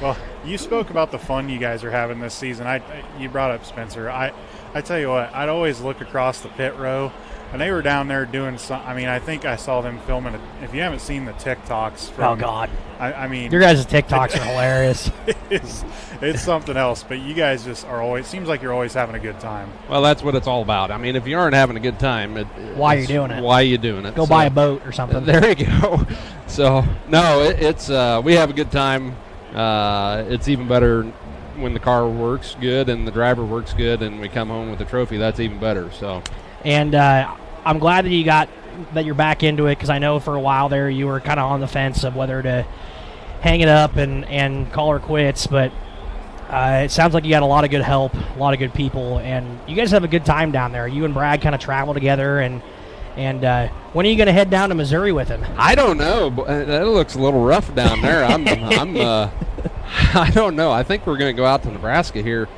Well, you spoke about the fun you guys are having this season. You brought up Spencer. I tell you what, I'd always look across the pit row And they were down there doing some. I mean, I think I saw them filming it. If you haven't seen the TikToks, Oh God! I mean, your guys' TikToks are hilarious. It's something else. But you guys just are always. Seems like you're always having a good time. Well, that's what it's all about. I mean, if you aren't having a good time, why are you doing it? Why are you doing it? Go buy a boat or something. There you go. So no, it's we have a good time. It's even better when the car works good and the driver works good, and we come home with a trophy. That's even better. So. And I'm glad that you're back into it, because I know for a while there you were kind of on the fence of whether to hang it up and call her quits. But it sounds like you got a lot of good help, a lot of good people, and you guys have a good time down there. You and Brad kind of travel together, and when are you going to head down to Missouri with him? I don't know. That looks a little rough down there. I don't know. I think we're going to go out to Nebraska here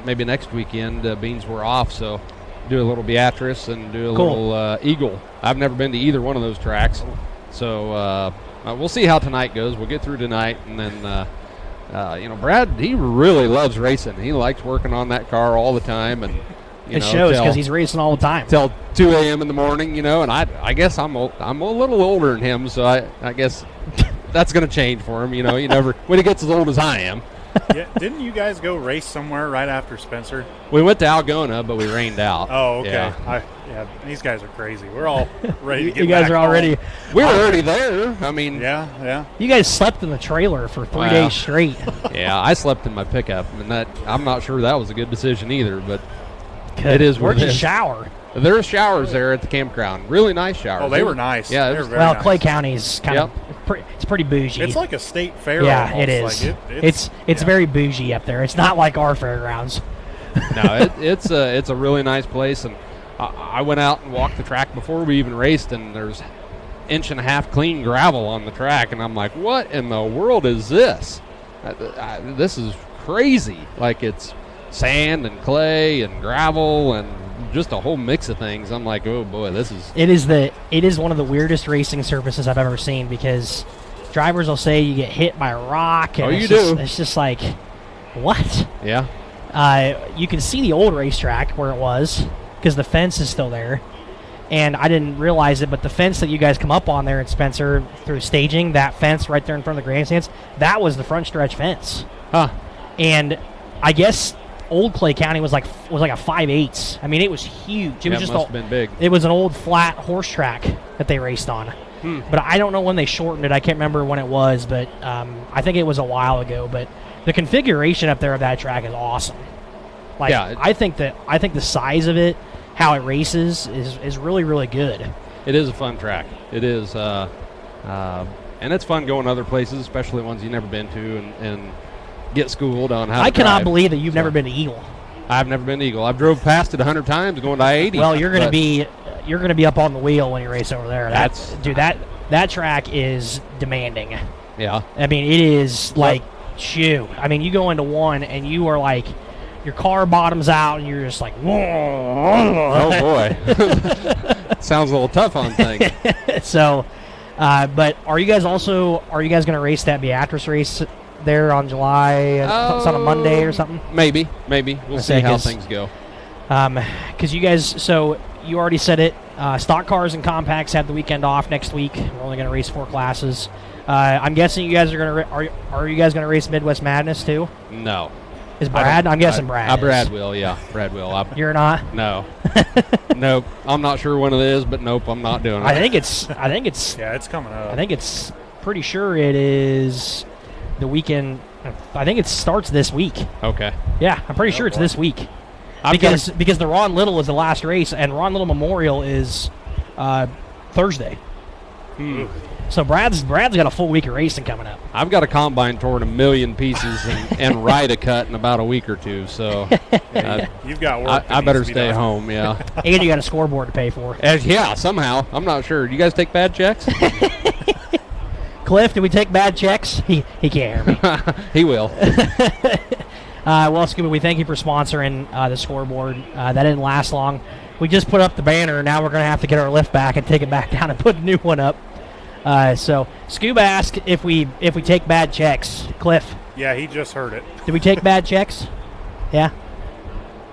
maybe next weekend. Beans were off, so do a little Beatrice and do a little Eagle. I've never been to either one of those tracks, so we'll see how tonight goes. We'll get through tonight, and then Brad, he really loves racing. He likes working on that car all the time, and it shows because he's racing all the time till 2 a.m. in the morning. And I guess I'm a little older than him, so I guess that's going to change for him. He never when he gets as old as I am. Yeah, didn't you guys go race somewhere right after Spencer? We went to Algona, but we rained out. Oh, okay. Yeah. These guys are crazy. We're all ready to get You guys are already. We were already there. I mean, yeah. You guys slept in the trailer for 3 days straight. Yeah, I slept in my pickup, and I'm not sure that was a good decision either. But it is. Where'd you shower? There are showers there at the campground. Really nice showers. Oh, they were nice. Yeah, they were very nice. Clay County's kind of it's pretty bougie. It's like a state fair. Yeah, almost. it is. Like it's very bougie up there. It's not like our fairgrounds. No, it's a really nice place, and I went out and walked the track before we even raced, and there's 1.5 inch clean gravel on the track, and I'm like, what in the world is this? This is crazy. Like, it's sand and clay and gravel and just a whole mix of things. I'm like, oh boy, it is one of the weirdest racing surfaces I've ever seen, because drivers will say you get hit by a rock, and it's just like, what? Yeah. You can see the old racetrack where it was, because the fence is still there, and I didn't realize it, but the fence that you guys come up on there in Spencer through staging, that fence right there in front of the grandstands, that was the front stretch fence. Huh. And I guess old Clay County was like a 5/8. I mean, it was huge. It was just must have been big. It was an old flat horse track that they raced on. But I don't know when they shortened it. I can't remember when it was, but I think it was a while ago. But the configuration up there of that track is awesome. Like, yeah, I think the size of it, how it races, is really, really good. It is a fun track. It is, and it's fun going other places, especially ones you've never been to, and get schooled on how. I to cannot drive. believe that you've never been to Eagle. I've never been to Eagle. I've drove past it 100 times going to I-80. Well, you're going to be up on the wheel when you race over there. That track is demanding. Yeah. I mean, it is like, shoo. I mean, you go into one and you are like, your car bottoms out and you're just like, whoa. Oh boy. Sounds a little tough on things. So, but are you guys going to race that Beatrice race there on July? It's on a Monday or something? Maybe. We'll see how things go. Because you guys, so you already said it. Stock cars and compacts have the weekend off next week. We're only going to race 4 classes. I'm guessing you guys are going to. Are you guys going to race Midwest Madness too? No. Is Brad? I'm guessing Brad. Brad will. Yeah, Brad will. You're not? No. Nope. I'm not sure when it is, but nope, I'm not doing it. I think it's. Yeah, it's coming up. I think it's pretty sure it is the weekend. I think it starts this week. Okay. Yeah, I'm pretty sure it's this week. Because the Ron Little is the last race, and Ron Little Memorial is Thursday. So Brad's got a full week of racing coming up. I've got a combine torn a million pieces and ride a cut in about a week or two. So you've got work. I better stay home. Yeah. And you got a scoreboard to pay for. Yeah, somehow. I'm not sure. Do you guys take bad checks? Cliff, do we take bad checks? He can't hear me. He will. Well, Scuba, we thank you for sponsoring the scoreboard. That didn't last long. We just put up the banner. Now we're going to have to get our lift back and take it back down and put a new one up. So Scuba asked if we take bad checks. Cliff. Yeah, he just heard it. Did we take bad checks? Yeah.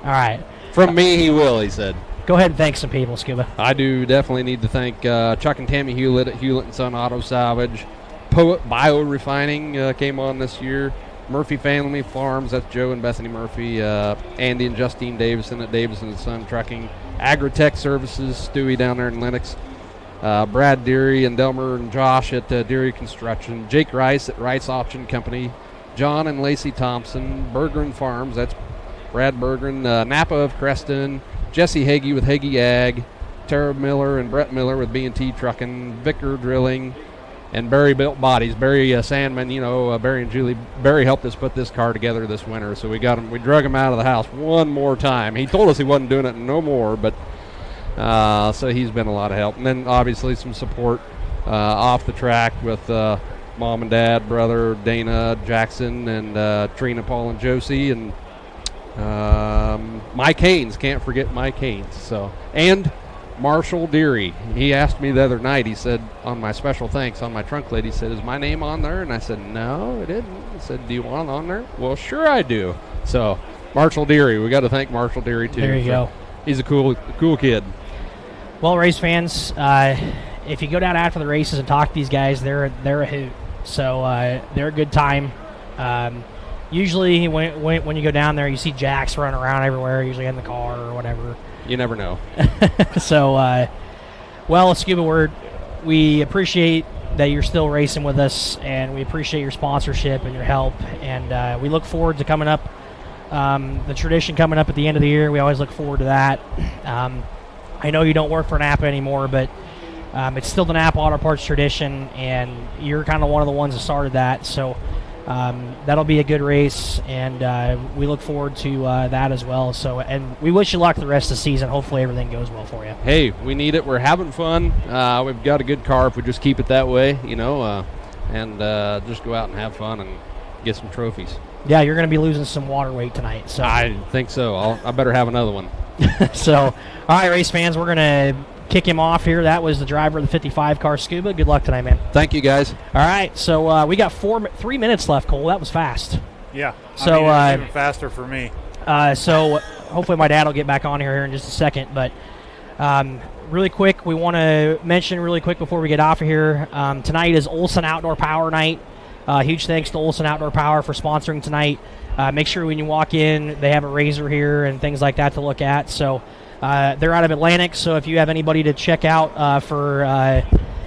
All right. From me, he will. He said. Go ahead and thank some people, Scuba. I do definitely need to thank Chuck and Tammy Hewlett at Hewlett & Son Auto Salvage. Poet Biorefining came on this year. Murphy Family Farms, that's Joe and Bethany Murphy. Andy and Justine Davison at Davison & Son Trucking. Agritech Services, Stewie down there in Lennox. Brad Deary and Delmer and Josh at Deary Construction. Jake Rice at Rice Auction Company. John and Lacey Thompson. Bergeron Farms, that's Brad Bergeron. Napa of Creston. Jesse Hagee with Hagee Ag. Tara Miller and Brett Miller with B&T Trucking. Vicar Drilling. And Barry Built Bodies. Barry Sandman, Barry and Julie. Barry helped us put this car together this winter, so we drug him out of the house one more time. He told us he wasn't doing it no more, but so he's been a lot of help. And then obviously some support off the track with Mom and Dad, brother Dana Jackson, and Trina, Paul, and Josie, and Mike Haynes. Can't forget Mike Haynes. So, and Marshall Deary. He asked me the other night, he said, on my special thanks on my trunk lid, he said, is my name on there? And I said, no, it isn't. He said, do you want it on there? Well, sure I do. So, Marshall Deary. We got to thank Marshall Deary, too. There you go. He's a cool kid. Well, race fans, if you go down after the races and talk to these guys, they're a hoot. So, they're a good time. Usually, when you go down there, you see Jacks running around everywhere, usually in the car or whatever. You never know. So, well, Scuba, we appreciate that you're still racing with us, and we appreciate your sponsorship and your help, and we look forward to coming up, the tradition coming up at the end of the year. We always look forward to that. I know you don't work for Napa anymore, but it's still the Napa Auto Parts tradition, and you're kind of one of the ones that started that, so that'll be a good race, and we look forward to that as well. So, and we wish you luck the rest of the season. Hopefully everything goes well for you. Hey, we need it. We're having fun. We've got a good car if we just keep it that way, and just go out and have fun and get some trophies. Yeah, you're going to be losing some water weight tonight. So I think so. I better have another one. So, all right, race fans, we're going to kick him off here. That was the driver of the 55 car, Scuba. Good luck tonight, man. Thank you, guys. All right, so we got 3 minutes left, Cole. That was fast. Yeah, so it was even faster for me. So hopefully my dad will get back on here in just a second. But really quick, we want to mention really quick before we get off of here, tonight is Olson Outdoor Power Night. Huge thanks to Olson Outdoor Power for sponsoring tonight. Make sure when you walk in, they have a razor here and things like that to look at. So they're out of Atlantic, so if you have anybody to check out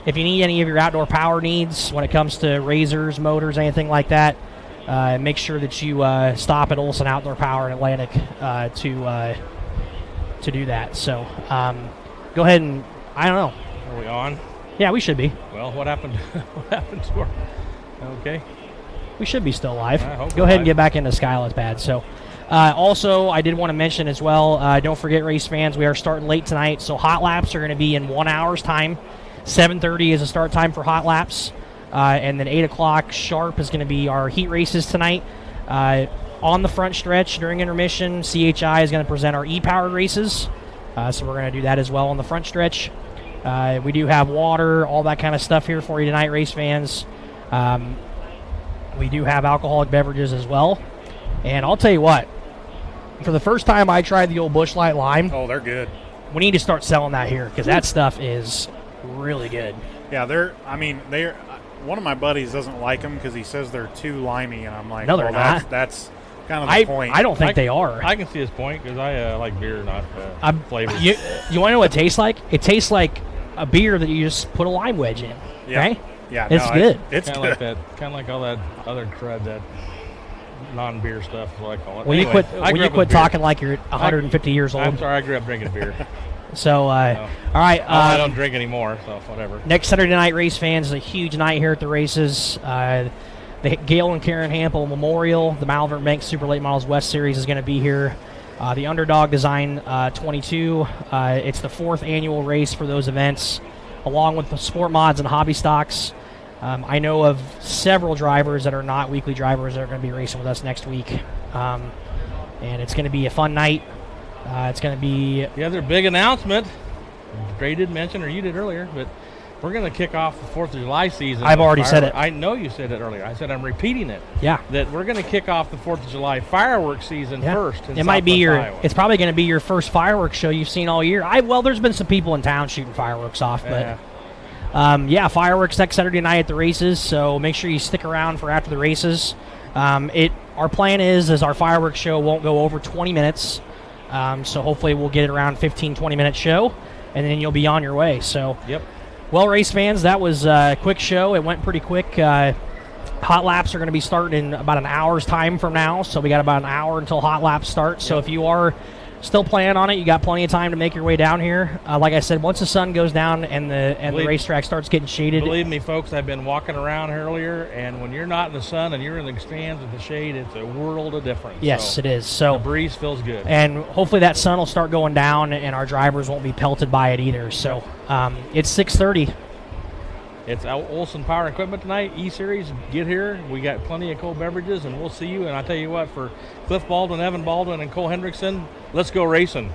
if you need any of your outdoor power needs when it comes to razors, motors, anything like that, make sure that you stop at Olson Outdoor Power in Atlantic to do that. So go ahead and, I don't know. Are we on? Yeah, we should be. Well, what happened? What happened to her? Okay. We should be still live. Go ahead and get back into Skyless Pad. So, also, I did want to mention as well, don't forget, race fans, we are starting late tonight. So, hot laps are going to be in 1 hour's time. 7:30 is the start time for hot laps. And then 8 o'clock sharp is going to be our heat races tonight. On the front stretch during intermission, CHI is going to present our e-powered races. So, we're going to do that as well on the front stretch. We do have water, all that kind of stuff here for you tonight, race fans. We do have alcoholic beverages as well. And I'll tell you what, for the first time I tried the old Busch Light Lime. Oh, they're good. We need to start selling that here because that stuff is really good. Yeah, they're one of my buddies doesn't like them because he says they're too limey, and I'm like, no, they're not. That's kind of the point. I don't think they are. I can see his point because I like beer, not flavor. You want to know what it tastes like? It tastes like a beer that you just put a lime wedge in. Yeah. Right? Yeah, it's good. It's kind of like that. Kind of like all that other crud, that non-beer stuff, is what I call it. Will you quit talking like you're 150 years old? I'm sorry, I grew up drinking beer. So, all right. I don't drink anymore, so whatever. Next Saturday night, race fans, is a huge night here at the races. The Gail and Karen Hampel Memorial, the Malvern Bank Super Late Models West Series is going to be here. The Underdog Design 22. It's the 4th annual race for those events, along with the Sport Mods and Hobby Stocks. I know of several drivers that are not weekly drivers that are going to be racing with us next week. And it's going to be a fun night. It's going to be... The other big announcement, Dre did mention, or you did earlier, but we're going to kick off the 4th of July season. I've already said it. I know you said it earlier. I said I'm repeating it. Yeah. That we're going to kick off the 4th of July fireworks season first. It might be it's probably going to be your first fireworks show you've seen all year. Well, there's been some people in town shooting fireworks off, but fireworks next Saturday night at the races. So make sure you stick around for after the races. Our plan is our fireworks show won't go over 20 minutes. So hopefully we'll get it around 15-20 minute show, and then you'll be on your way. So well, race fans, that was a quick show. It went pretty quick. Hot laps are going to be starting in about an hour's time from now, so we got about an hour until hot laps start. So if you are still planning on it, you got plenty of time to make your way down here. Like I said, once the sun goes down and the racetrack starts getting shaded. Believe me, folks, I've been walking around earlier, and when you're not in the sun and you're in the stands with the shade, it's a world of difference. Yes, it is. So the breeze feels good. And hopefully that sun will start going down, and our drivers won't be pelted by it either. So it's 6:30. It's Olson Power Equipment tonight, E-Series. Get here. We got plenty of cold beverages, and we'll see you. And I tell you what, for Cliff Baldwin, Evan Baldwin, and Cole Hendrickson, let's go racing.